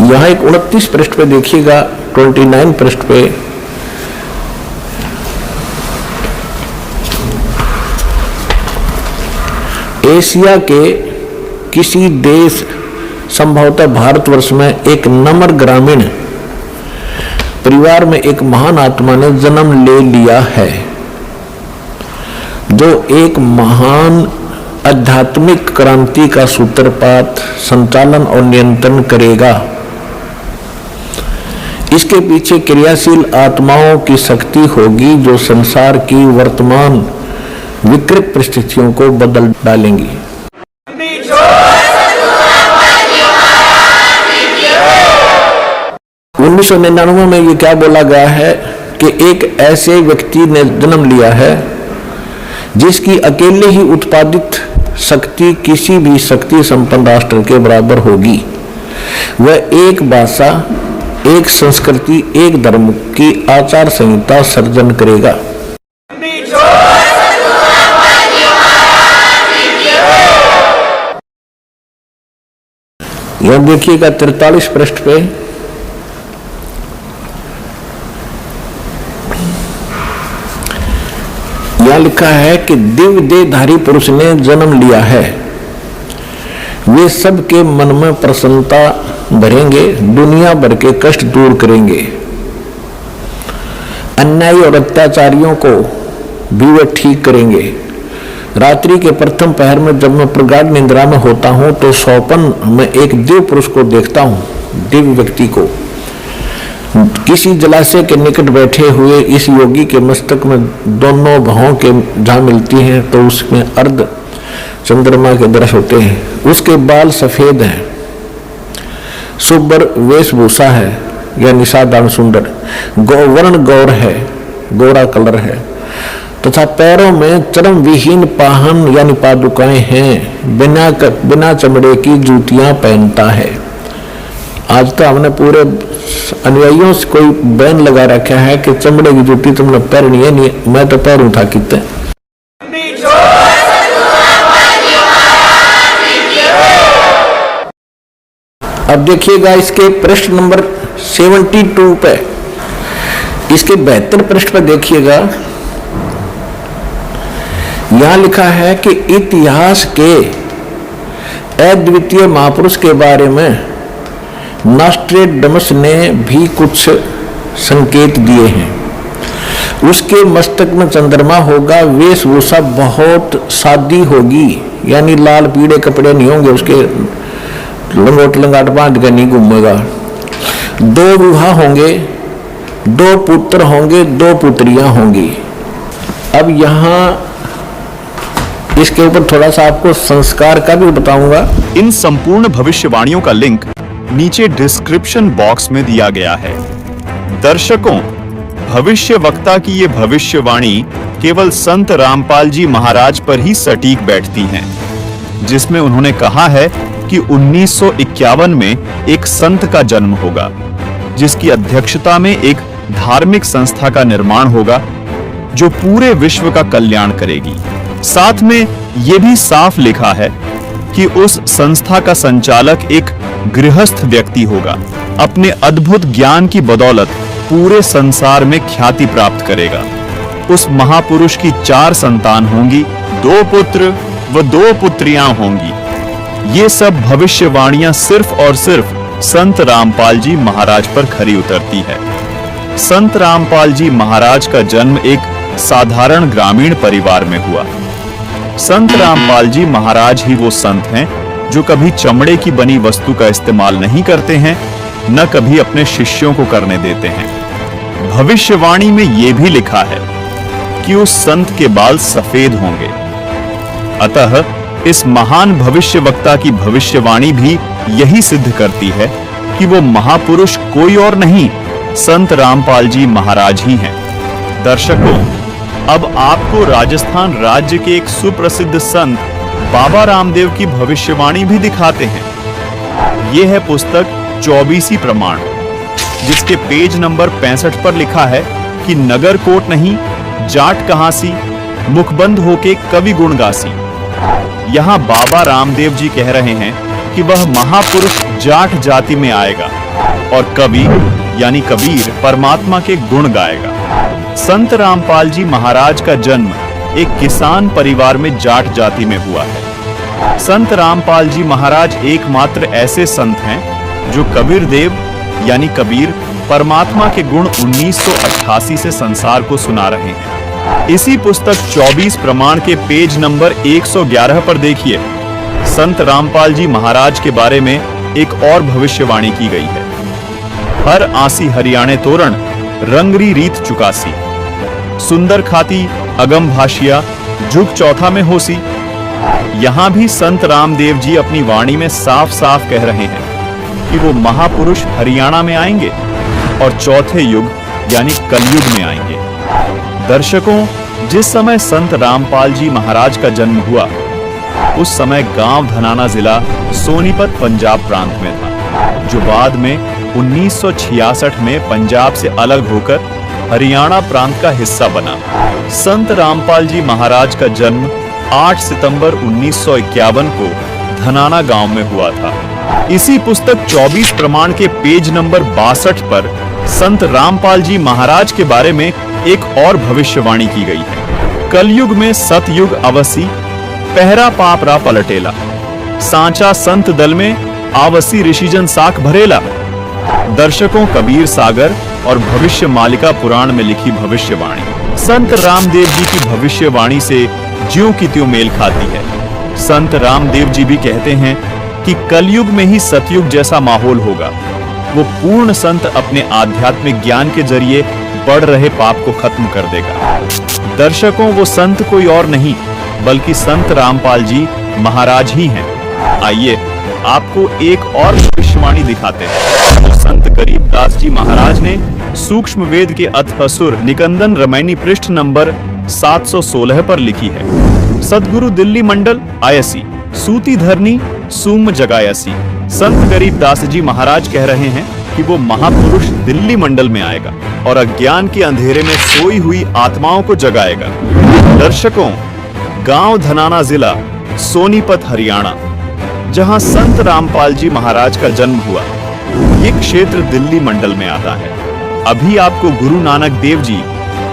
यहां एक 29 पृष्ठ पे देखिएगा, 29 पृष्ठ पे एशिया के किसी देश, संभवतः भारतवर्ष में, एक नम्र ग्रामीण परिवार में एक महान आत्मा ने जन्म ले लिया है, जो एक महान आध्यात्मिक क्रांति का सूत्रपात, संचालन और नियंत्रण करेगा। इसके पीछे क्रियाशील आत्माओं की शक्ति होगी जो संसार की वर्तमान विकृत परिस्थितियों को बदल डालेंगी। 1999 में ये क्या बोला गया है कि एक ऐसे व्यक्ति ने जन्म लिया है जिसकी अकेले ही उत्पादित शक्ति किसी भी शक्ति संपन्न राष्ट्र के बराबर होगी। वह एक भाषा, एक संस्कृति, एक धर्म की आचार संहिता सर्जन करेगा। यह देखिएगा 43 पृष्ठ पे, यह लिखा है कि दिव्य देहधारी पुरुष ने जन्म लिया है। वे सबके मन में प्रसन्नता भरेंगे, दुनिया भर के कष्ट दूर करेंगे। अन्यायी और अत्याचारियों को भी वे ठीक करेंगे। रात्रि के प्रथम पहर में जब मैं प्रगाढ़ निद्रा में होता हूं तो स्वप्न में एक दिव्य पुरुष को देखता हूं, दिव्य व्यक्ति को। किसी जलाशय के निकट बैठे हुए इस योगी के मस्तक में दोनों भौं के जहां मिलती हैं तो उसमें अर्ध चंद्रमा के दृश्य होते हैं। उसके बाल सफेद हैं, सुब्बर वेशभूषा है, यानी साधारण सुंदर, गौवर्ण गौर है, गोरा कलर है, तथा पैरों में चरम विहीन पाहन यानी पादुकाएं हैं। बिना चमड़े की जूतियां पहनता है। आज तो हमने पूरे अनुयायियों से कोई बैन लगा रखा है कि चमड़े की जूती तुमने पहननी है, नहीं मैं तो पैरूं था कितने। अब देखिएगा इसके पृष्ठ नंबर 72 पे, इसके 72 पृष्ठ पे देखिएगा, यहां लिखा है कि इतिहास के अद्वितीय महापुरुष के बारे में नॉस्ट्रेडमस ने भी कुछ संकेत दिए हैं। उसके मस्तक में चंद्रमा होगा, वेशभूषा बहुत सादी होगी, यानी लाल पीले कपड़े नहीं होंगे, उसके लंगोट लंगाट बांध के नहीं घूमेगा। 2 विवाह होंगे, 2 पुत्र होंगे, 2 पुत्रियां होंगी। अब यहाँ इसके ऊपर थोड़ा सा आपको संस्कार का भी बताऊंगा। इन संपूर्ण भविष्यवाणियों का लिंक नीचे डिस्क्रिप्शन बॉक्स में दिया गया है। दर्शकों, भविष्य वक्ता की ये भविष्यवाणी केवल संत रामपाल जी महाराज पर ही सटीक बैठती हैं, जिसमें उन्होंने कहा है कि 1951 में एक संत का जन्म होगा, जिसकी अध्यक्षता में एक धार्मिक संस्था का निर्माण होगा जो पूरे विश्व का कल्याण करेगी। साथ में यह भी साफ लिखा है कि उस संस्था का संचालक एक गृहस्थ व्यक्ति होगा, अपने अद्भुत ज्ञान की बदौलत पूरे संसार में ख्याति प्राप्त करेगा। उस महापुरुष की 4 संतान होंगी, 2 पुत्र व 2 पुत्रियां होंगी। ये सब भविष्यवाणियां सिर्फ और सिर्फ संत रामपाल जी महाराज पर खरी उतरती है। संत रामपाल जी महाराज का जन्म एक साधारण ग्रामीण परिवार में हुआ। संत रामपाल जी महाराज ही वो संत हैं जो कभी चमड़े की बनी वस्तु का इस्तेमाल नहीं करते हैं, न कभी अपने शिष्यों को करने देते हैं। भविष्यवाणी में यह भी लिखा है कि उस संत के बाल सफेद होंगे। अतः इस महान भविष्यवक्ता की भविष्यवाणी भी यही सिद्ध करती है कि वो महापुरुष कोई और नहीं, संत रामपाल जी महाराज ही हैं। दर्शकों, अब आपको राजस्थान राज्य के एक सुप्रसिद्ध संत बाबा रामदेव की भविष्यवाणी भी दिखाते हैं। यह है पुस्तक 24 प्रमाण, जिसके पेज नंबर 65 पर लिखा है कि नगर कोट नहीं, जाट कहां सी, मुखबंद होके कवि गुण गासी। यहाँ बाबा रामदेव जी कह रहे हैं कि वह महापुरुष जाट जाति में आएगा और कवि यानी कबीर परमात्मा के गुण गाएगा। संत रामपाल जी महाराज का जन्म एक किसान परिवार में जाट जाति में हुआ है। संत रामपाल जी महाराज एकमात्र ऐसे संत हैं जो कबीर देव यानी कबीर परमात्मा के गुण 1988 से संसार को सुना रहे हैं। इसी पुस्तक 24 प्रमाण के पेज नंबर 111 पर देखिए, संत रामपाल जी महाराज के बारे में एक और भविष्यवाणी की गई है। हर आसी हरियाणे तोरण रंगरी रीत चुकासी, सुंदर खाती अगम भाषिया जुग चौथा में होसी। यहां भी संत रामदेव जी अपनी वाणी में साफ साफ कह रहे हैं कि वो महापुरुष हरियाणा में आएंगे और चौथे युग यानी कलयुग में आएंगे। दर्शकों, जिस समय संत रामपाल जी महाराज का जन्म हुआ उस समय गांव धनाना जिला सोनीपत पंजाब प्रांत में था, जो बाद में 1966 में पंजाब से अलग होकर हरियाणा प्रांत का हिस्सा बना। संत रामपाल जी महाराज का जन्म 8 सितंबर 1951 को धनाना गांव में हुआ था। इसी पुस्तक 24 प्रमाण के पेज नंबर 62 पर संत रामपाल जी महाराज के बारे में एक और भविष्यवाणी की गई है। कलयुग में सतयुग अवसी पहरा पाप रा पलटेला, सांचा संत दल में आवसी ऋषिजन साख भरेला। दर्शकों, कबीर सागर और भविष्य मालिका पुराण में लिखी भविष्यवाणी संत रामदेव जी की भविष्यवाणी से ज्यों की त्यों मेल खाती है। संत रामदेव जी भी कहते हैं कि कलयुग में ही सतयुग जैसा माहौल होगा। वो पूर्ण संत अपने आध्यात्मिक ज्ञान के जरिए बढ़ रहे पाप को खत्म कर देगा। दर्शकों, वो संत कोई और नहीं बल्कि संत रामपाल जी महाराज ही हैं। आइए आपको एक और भविष्यवाणी दिखाते हैं। तो संत गरीबदास जी महाराज ने सूक्ष्म वेद के अथसुर निकंदन रमैनी पृष्ठ नंबर 716 पर लिखी है। सदगुरु दिल्ली मंडल आयसी सूती धरनी सूम जगायसी। संत गरीबदास जी महाराज कह रहे हैं कि वो महापुरुष दिल्ली मंडल में आएगा और अज्ञान के अंधेरे में सोई हुई आत्माओं को जगाएगा। दर्शकों, गांव धनाना जिला सोनीपत हरियाणा, जहां संत रामपाल जी महाराज का जन्म हुआ, ये क्षेत्र दिल्ली मंडल में आता है। अभी आपको गुरु नानक देव जी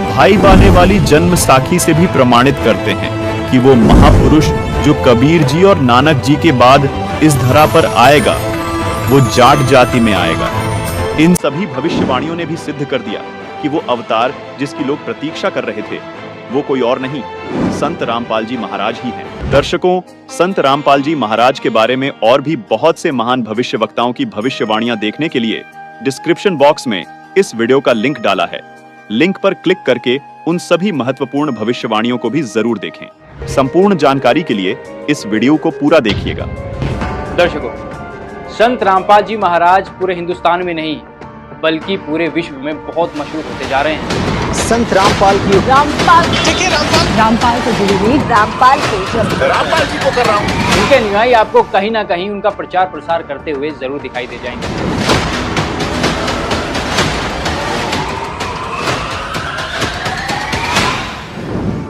भाई बाने वाली जन्म साखी से भी प्रमाणित करते हैं कि वो महापुरुष जो कबीर जी और नानक जी के बाद इस धरा पर आएगा वो जाट जाति में आएगा। इन सभी भविष्यवाणियों ने भी सिद्ध कर दिया कि वो अवतार जिसकी लोग प्रतीक्षा कर रहे थे वो कोई और नहीं, संत रामपाल जी महाराज ही हैं। दर्शकों, संत रामपाल जी महाराज के बारे में और भी बहुत से महान भविष्य वक्ताओं की भविष्यवाणियां देखने के लिए डिस्क्रिप्शन बॉक्स में इस वीडियो का लिंक डाला है। लिंक पर क्लिक करके उन सभी महत्वपूर्ण भविष्यवाणियों को भी जरूर देखें। संपूर्ण जानकारी के लिए इस वीडियो को पूरा देखिएगा। दर्शकों, संत रामपाल जी महाराज पूरे हिंदुस्तान में नहीं बल्कि पूरे विश्व में बहुत मशहूर होते जा रहे हैं। संत रामपाल को जुड़ी हुई रामपाल जी को कर रहा हूँ। उनके अनुयायी आपको कहीं ना कहीं उनका प्रचार प्रसार करते हुए जरूर दिखाई दे जाएंगे।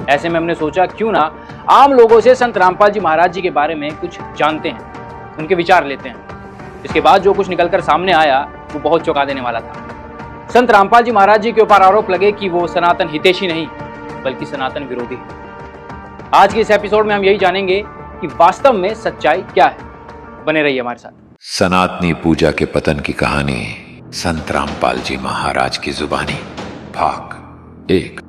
ऐसे में हमने सोचा क्यों ना आम लोगों से संत रामपाल जी महाराज जी के बारे में कुछ जानते हैं, उनके विचार लेते हैं। इसके बाद जो कुछ निकलकर सामने आया वो बहुत चौंका देने वाला था। संत रामपाल जी महाराज जी के ऊपर आरोप लगे कि वो सनातन हितैषी नहीं बल्कि सनातन विरोधी है। आज के इस एपिसोड में हम यही जानेंगे कि वास्तव में सच्चाई क्या है। बने रहिए हमारे साथ। सनातनी पूजा के पतन की कहानी संत रामपाल जी महाराज की जुबानी, भाग 1।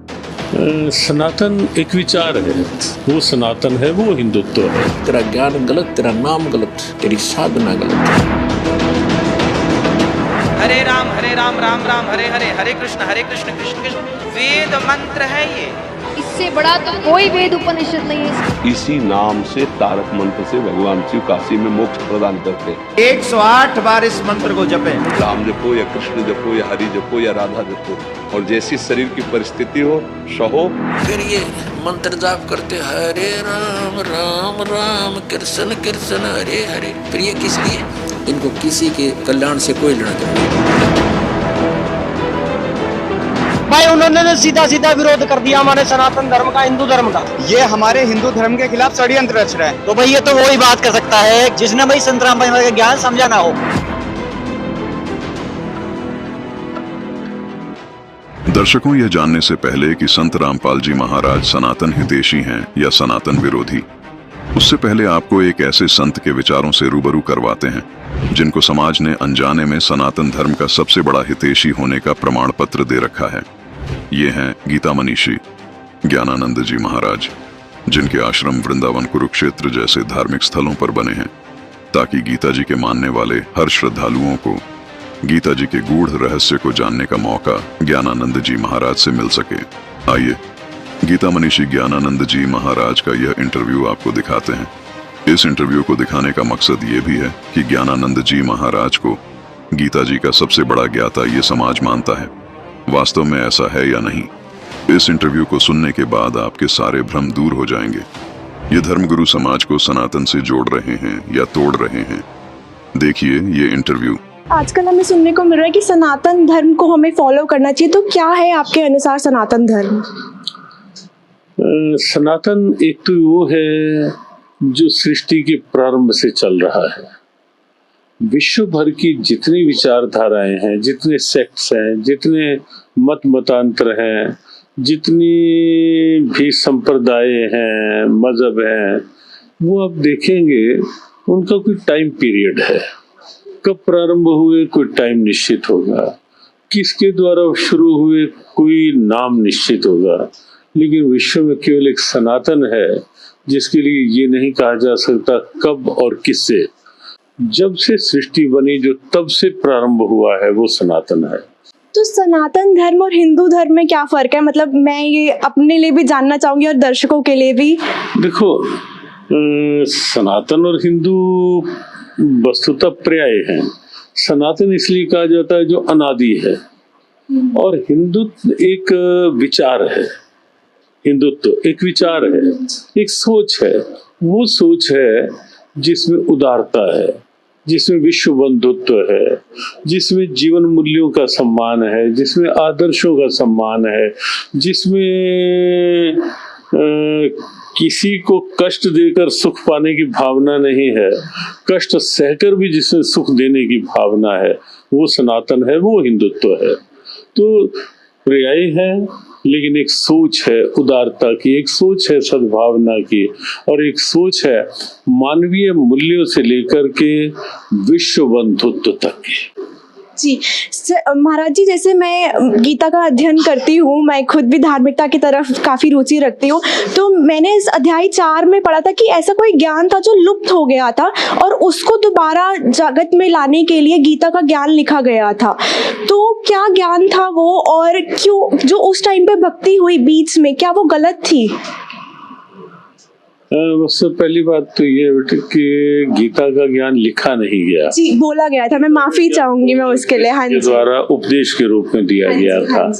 सनातन एक विचार है, वो सनातन है, वो हिंदुत्व है। तेरा ज्ञान गलत, तेरा नाम गलत, तेरी साधना गलत। हरे राम राम राम हरे हरे, हरे कृष्ण कृष्ण कृष्ण। वेद मंत्र है ये, इससे बड़ा तो कोई वेद उपनिषद नहीं है। इसी नाम से तारक मंत्र से भगवान शिव काशी में मोक्ष प्रदान करते हैं। 108 बार इस मंत्र को जपें। राम जपो या कृष्ण जपो या हरि जपो या राधा जपो, और जैसी शरीर की परिस्थिति हो सहो। फिर ये मंत्र जाप करते हरे राम राम राम कृष्ण कृष्ण हरे हरे। फिर ये किस लिए? इनको किसी के कल्याण से कोई लेना देना। भाई उन्होंने सीधा सीधा विरोध कर दिया हमारे सनातन धर्म का, हिंदू धर्म का। ये हमारे हिंदू धर्म के खिलाफ षड्यंत्र रच रहे हैं। तो भाई ये तो वही बात कर सकता है जिसने भाई संत रामपाल का ज्ञान समझा ना हो। दर्शकों, यह जानने से पहले कि संत रामपाल जी महाराज सनातन हितैषी हैं या सनातन विरोधी, उससे पहले आपको एक ऐसे संत के विचारों से रूबरू करवाते हैं जिनको समाज ने अनजाने में सनातन धर्म का सबसे बड़ा हितैषी होने का प्रमाण पत्र दे रखा है। ये हैं गीता मनीषी ज्ञानानंद जी महाराज, जिनके आश्रम वृंदावन कुरुक्षेत्र जैसे धार्मिक स्थलों पर बने हैं ताकि गीता जी के मानने वाले हर श्रद्धालुओं को गीता जी के गूढ़ रहस्य को जानने का मौका ज्ञानानंद जी महाराज से मिल सके। आइए गीता मनीषी ज्ञानानंद जी महाराज का यह इंटरव्यू आपको दिखाते हैं। इस इंटरव्यू को दिखाने का मकसद ये भी है कि ज्ञानानंद जी महाराज को गीता जी का सबसे बड़ा ज्ञाता ये समाज मानता है। वास्तव में ऐसा है या नहीं, इस इंटरव्यू को सुनने के बाद आपके सारे भ्रम दूर हो जाएंगे। ये धर्मगुरु समाज को सनातन से जोड़ रहे हैं या तोड़ रहे हैं। देखिए ये इंटरव्यू। आजकल हमें सुनने को मिल रहा है कि सनातन धर्म को हमें फॉलो करना चाहिए, तो क्या है आपके अनुसार सनातन धर्म? सनातन एक तो वो है जो सृष्टि के प्रारंभ से चल रहा है। विश्व भर की जितनी विचारधाराएं हैं, जितने सेक्ट्स हैं, जितने मत मतांतर हैं, जितनी भी संप्रदाय हैं, मजहब हैं, वो आप देखेंगे उनका कोई टाइम पीरियड है। कब प्रारंभ हुए कोई टाइम निश्चित होगा, किसके द्वारा शुरू हुए कोई नाम निश्चित होगा, लेकिन विश्व में केवल एक सनातन है जिसके लिए ये नहीं कहा जा सकता कब और किससे। जब से सृष्टि बनी जो तब से प्रारंभ हुआ है वो सनातन है। तो सनातन धर्म और हिंदू धर्म में क्या फर्क है? मतलब मैं ये अपने लिए भी जानना चाहूंगी और दर्शकों के लिए भी। देखो, सनातन और हिंदू वस्तुतः पर्याय हैं। सनातन इसलिए कहा जाता है जो अनादि है, और हिंदुत्व एक विचार है। हिंदुत्व एक विचार है, एक सोच है। वो सोच है जिसमें उदारता है, जिसमें विश्व बंधुत्व है, जिसमें जीवन मूल्यों का सम्मान है, जिसमें आदर्शों का सम्मान है, जिसमें किसी को कष्ट देकर सुख पाने की भावना नहीं है, कष्ट सहकर भी जिसमें सुख देने की भावना है, वो सनातन है, वो हिंदुत्व है। तो पर्याय है, लेकिन एक सोच है उदारता की, एक सोच है सद्भावना की, और एक सोच है मानवीय मूल्यों से लेकर के विश्व बंधुत्व तक की। जी महाराज जी, जैसे मैं गीता का अध्ययन करती हूँ, मैं खुद भी धार्मिकता की तरफ काफ़ी रुचि रखती हूँ, तो मैंने इस अध्याय 4 में पढ़ा था कि ऐसा कोई ज्ञान था जो लुप्त हो गया था और उसको दोबारा जगत में लाने के लिए गीता का ज्ञान लिखा गया था। तो क्या ज्ञान था वो, और क्यों जो उस टाइम पे भक्ति हुई बीच में, क्या वो गलत थी? सबसे पहली बात तो ये बेटे कि गीता का ज्ञान लिखा नहीं गया। जी, बोला गया था, मैं माफी चाहूंगी मैं उसके लिए। हाँ जी, द्वारा उपदेश के रूप में दिया गया था।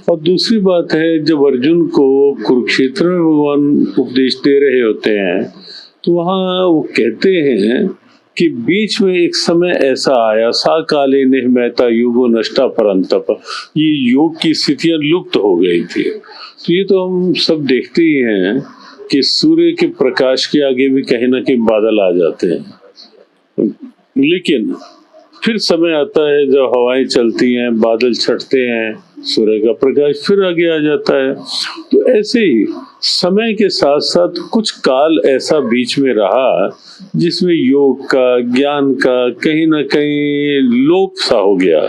और दूसरी बात है, जब अर्जुन को कुरुक्षेत्र में भगवान उपदेश दे रहे होते हैं तो वहाँ वो कहते हैं कि बीच में एक समय ऐसा आया, सा काले निहमैता युगो नष्टा परंतप, ये योग की स्थितियां लुप्त हो गई थी। तो ये तो हम सब देखते ही हैं कि सूर्य के प्रकाश के आगे भी कहीं ना कहीं बादल आ जाते हैं, लेकिन फिर समय आता है जब हवाएं चलती हैं, बादल छटते हैं, सूर्य का प्रकाश फिर आगे आ जाता है। तो ऐसे ही समय के साथ साथ कुछ काल ऐसा बीच में रहा जिसमें योग का, ज्ञान का कहीं ना कहीं लोप सा हो गया।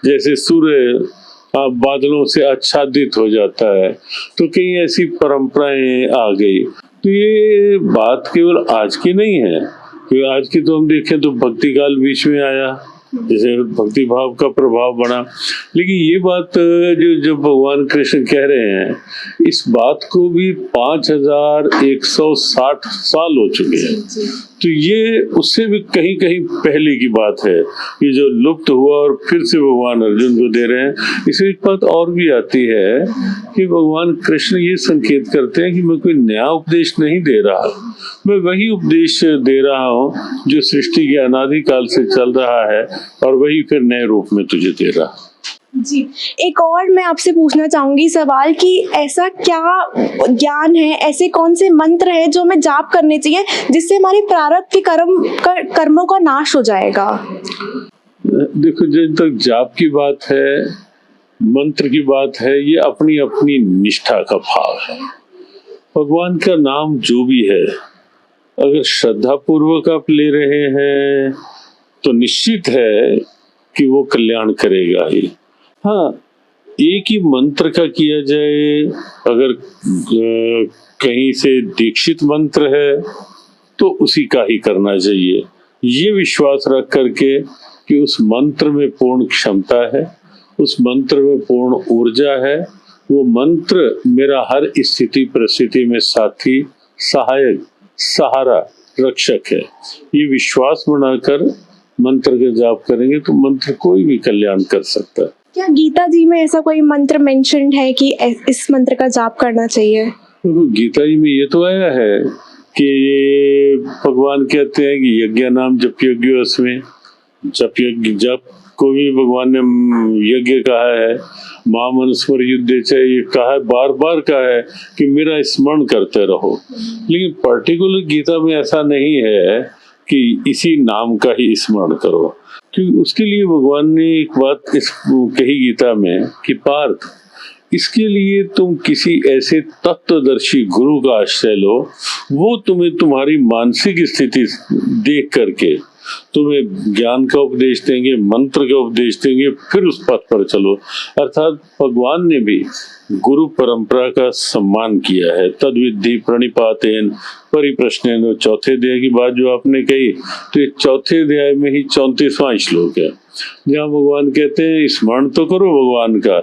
जैसे सूर्य बादलों से आच्छादित हो जाता है, तो कई ऐसी परंपराएं आ गई। तो ये बात केवल आज की नहीं है, क्योंकि आज की तो हम देखें तो भक्ति काल बीच में आया, जैसे भक्ति भाव का प्रभाव बढ़ा। लेकिन ये बात जो भगवान कृष्ण कह रहे हैं, इस बात को भी 5160 साल हो चुके हैं। तो ये उससे भी कहीं कहीं पहले की बात है, ये जो लुप्त हुआ और फिर से भगवान अर्जुन को दे रहे हैं। इसमें एक बात और भी आती है कि भगवान कृष्ण ये संकेत करते हैं कि मैं कोई नया उपदेश नहीं दे रहा, मैं वही उपदेश दे रहा हूँ जो सृष्टि के अनादिकाल से चल रहा है, और वही फिर नए रूप में तुझे दे रहा। जी, एक और मैं आपसे पूछना चाहूंगी सवाल कि ऐसा क्या ज्ञान है, ऐसे कौन से मंत्र है जो हमें जाप करने चाहिए जिससे हमारे प्रारब्ध के कर्मों का नाश हो जाएगा? देखो, जब तक जाप की बात है, मंत्र की बात है, ये अपनी अपनी निष्ठा का भाव है। भगवान का नाम जो भी है, अगर श्रद्धा पूर्वक आप ले रहे हैं तो निश्चित है कि वो कल्याण करेगा ही। हाँ, एक ही मंत्र का किया जाए, अगर कहीं से दीक्षित मंत्र है तो उसी का ही करना चाहिए, ये विश्वास रख करके कि उस मंत्र में पूर्ण क्षमता है, उस मंत्र में पूर्ण ऊर्जा है, वो मंत्र मेरा हर स्थिति परिस्थिति में साथी, सहायक, सहारा, रक्षक है। ये विश्वास बनाकर मंत्र का जाप करेंगे तो मंत्र कोई भी कल्याण कर सकता है। क्या गीता जी में ऐसा कोई मंत्र मेंशन्ड है कि इस मंत्र का जाप करना चाहिए? गीता जी में ये तो आया है कि भगवान कहते हैं कि यज्ञ नाम जप यज्ञ, उसमें जप यज्ञ, जप को भी भगवान ने यज्ञ कहा है। मां मनुस्मर युद्ध चाहिए कहा है, बार बार कहा है कि मेरा स्मरण करते रहो। लेकिन पर्टिकुलर गीता में ऐसा नहीं है कि इसी नाम का ही स्मरण करो, क्योंकि उसके लिए भगवान ने एक बात कही गीता में कि पार्थ, इसके लिए तुम किसी ऐसे तत्वदर्शी गुरु का आश्रय लो, वो तुम्हें तुम्हारी मानसिक स्थिति देख करके तुम्हें ज्ञान का उपदेश देंगे, मंत्र का उपदेश देंगे, फिर उस पथ पर चलो। अर्थात भगवान ने भी गुरु परंपरा का सम्मान किया है। तद विद्धि प्रणिपातेन परिप्रश्नेन, चौथे अध्याय की बात जो आपने कही, तो ये चौथे अध्याय में ही 34वां श्लोक है, जहाँ भगवान कहते हैं स्मरण तो करो भगवान का,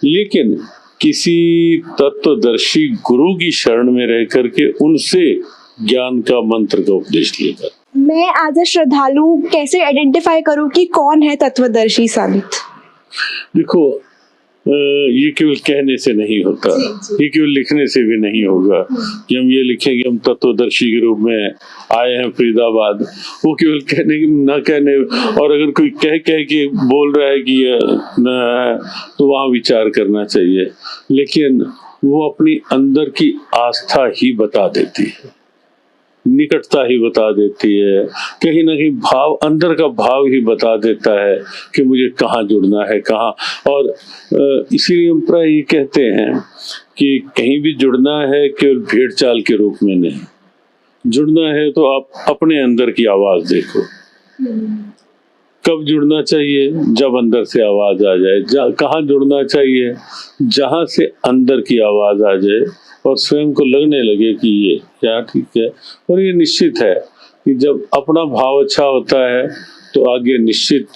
लेकिन किसी तत्वदर्शी गुरु की शरण में रह करके उनसे ज्ञान का मंत्र का उपदेश लेकर। मैं एज अ श्रद्धालु कैसे आइडेंटिफाई करूं कि कौन है तत्वदर्शी संत? देखो, ये केवल कहने से नहीं होता, ये केवल लिखने से भी नहीं होगा कि हम ये लिखें कि हम तत्वदर्शी के रूप में आए हैं फरीदाबाद। वो केवल कहने ना कहने, और अगर कोई कह के बोल रहा है कि ये न है, तो वहाँ विचार करना चाहिए। लेकिन वो अपनी अंदर की आस्था ही बता देती है, निकटता ही बता देती है, कहीं ना कहीं भाव, अंदर का भाव ही बता देता है कि मुझे कहाँ जुड़ना है, कहाँ। और इसीलिए हम प्राय ये कहते हैं कि कहीं भी जुड़ना है केवल भेड़ चाल के रूप में नहीं, जुड़ना है तो आप अपने अंदर की आवाज देखो। कब जुड़ना चाहिए? जब अंदर से आवाज आ जाए। कहाँ जुड़ना चाहिए? जहां से अंदर की आवाज आ जाए और स्वयं को लगने लगे कि ये क्या ठीक है। और ये निश्चित है कि जब अपना भाव अच्छा होता है तो आगे निश्चित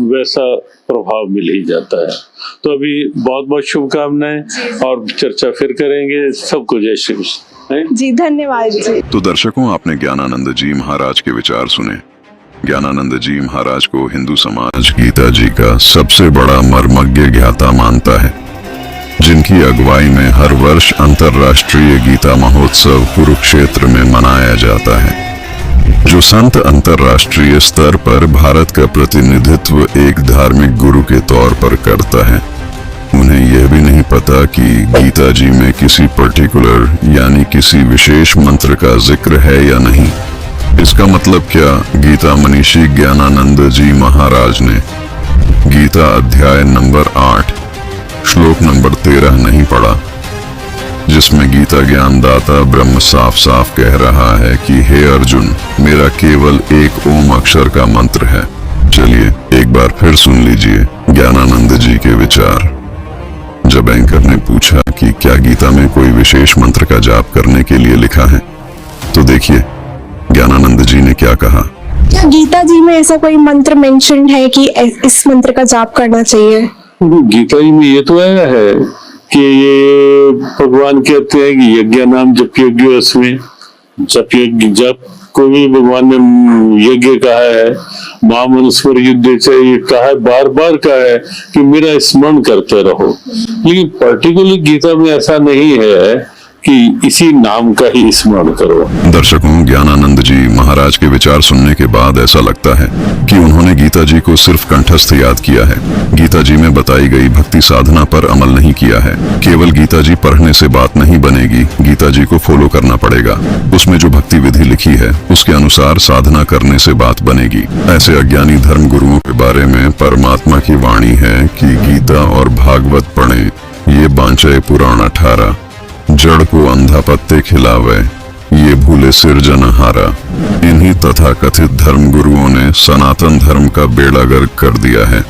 वैसा प्रभाव मिल ही जाता है। तो अभी बहुत बहुत शुभकामनाएं, और चर्चा फिर करेंगे। सबको जय श्री कृष्ण जी, धन्यवाद जी। तो दर्शकों, आपने ज्ञानानंद जी महाराज के विचार सुने। ज्ञानानंद जी महाराज को हिंदू समाज गीता जी का सबसे बड़ा मर्मज्ञ ज्ञाता मानता है, जिनकी अगुवाई में हर वर्ष अंतर्राष्ट्रीय गीता महोत्सव कुरुक्षेत्र में मनाया जाता है। जो संत अंतर्राष्ट्रीय स्तर पर भारत का प्रतिनिधित्व एक धार्मिक गुरु के तौर पर करता है, उन्हें यह भी नहीं पता कि गीता जी में किसी पर्टिकुलर यानी किसी विशेष मंत्र का जिक्र है या नहीं। इसका मतलब क्या? गीता मनीषी ज्ञानानंद जी महाराज ने गीता अध्याय नंबर 8 श्लोक नंबर 13 नहीं पढ़ा, जिसमें गीता ज्ञानदाता ब्रह्म साफ साफ कह रहा है कि हे अर्जुन, मेरा केवल एक ओम अक्षर का मंत्र है। चलिए एक बार फिर सुन लीजिए ज्ञानानंद जी के विचार। जब एंकर ने पूछा कि क्या गीता में कोई विशेष मंत्र का जाप करने के लिए लिखा है, तो देखिए ज्ञानानंद जी ने क्या कहा। क्या गीता जी में ऐसा कोई मंत्र मेंशन्ड है कि इस मंत्र का जाप करना चाहिए? गीता जी में ये तो आया है कि ये भगवान कहते हैं कि यज्ञ नाम जप यज्ञ, उसमें जप यज्ञ, जप को भी भगवान ने यज्ञ कहा है। मां मनुस्मर युद्ध चाहिए कहा है, बार बार कहा है कि मेरा स्मरण करते रहो। लेकिन पर्टिकुलर गीता में ऐसा नहीं है कि इसी नाम का ही स्मरण करो। दर्शकों, ज्ञानानंद जी महाराज के विचार सुनने के बाद ऐसा लगता है कि उन्होंने गीता जी को सिर्फ कंठस्थ याद किया है। गीता जी में बताई गई भक्ति साधना पर अमल नहीं किया है। केवल गीता जी पढ़ने से बात नहीं बनेगी, गीता जी को फॉलो करना पड़ेगा। उसमें जो भक्ति विधि लिखी है उसके अनुसार साधना करने से बात बनेगी। ऐसे अज्ञानी धर्म गुरुओं के बारे में परमात्मा की वाणी है कि गीता और भागवत पढ़ें, ये बांचे पुराण 18, जड़ को अंधा पत्ते खिलावे, ये भूले सिरजनहारा। इन्हीं तथा कथित धर्म गुरुओं ने सनातन धर्म का बेड़ा गर्क कर दिया है,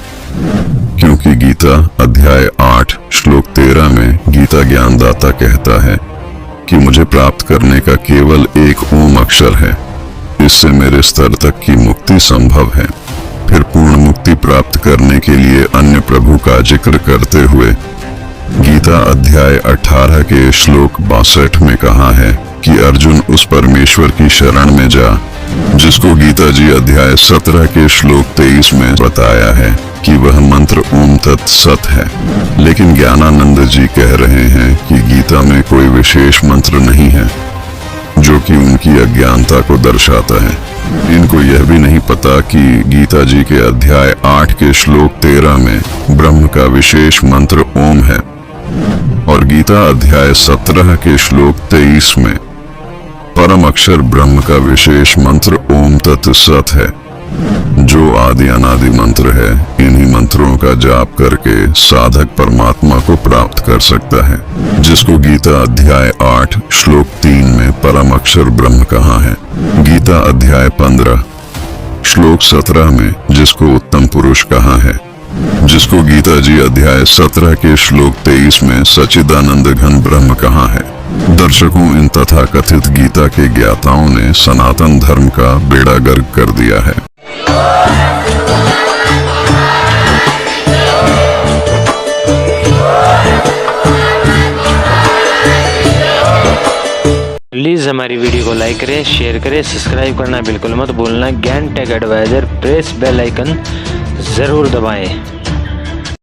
क्योंकि गीता अध्याय 8 श्लोक 13 में गीता ज्ञानदाता कहता है कि मुझे प्राप्त करने का केवल एक ओम अक्षर है, इससे मेरे स्तर तक की मुक्ति संभव है। फिर पूर्ण मुक्ति प्राप्त करने के लिए अन्य प्रभु का जिक्र करते हुए गीता अध्याय 18 के श्लोक 62 में कहा है कि अर्जुन उस परमेश्वर की शरण में जा, जिसको गीता जी अध्याय 17 के श्लोक 23 में बताया है कि वह मंत्र ओम तत् सत है। लेकिन ज्ञानानंद जी कह रहे हैं कि गीता में कोई विशेष मंत्र नहीं है, जो कि उनकी अज्ञानता को दर्शाता है। इनको यह भी नहीं पता कि गीता जी के अध्याय 8 के श्लोक 13 में ब्रह्म का विशेष मंत्र ओम है और गीता अध्याय 17 के श्लोक 23 में परम अक्षर ब्रह्म का विशेष मंत्र ओम तत् सत है, जो आदि अनादि मंत्र है। इन्हीं मंत्रों का जाप करके साधक परमात्मा को प्राप्त कर सकता है, जिसको गीता अध्याय 8 श्लोक 3 में परम अक्षर ब्रह्म कहा है। गीता अध्याय 15 श्लोक 17 में जिसको उत्तम पुरुष कहा है, जिसको गीता जी अध्याय 17 के श्लोक 23 में सच्चिदानंद घन ब्रह्म कहा है। दर्शकों, इन तथा कथित गीता के ज्ञाताओं ने सनातन धर्म का बेड़ा गर्क कर दिया है। प्लीज़ हमारी वीडियो को लाइक करें, शेयर करें, सब्सक्राइब करना बिल्कुल मत भूलना। Gyan tech adviser press bell icon ज़रूर दबाएं।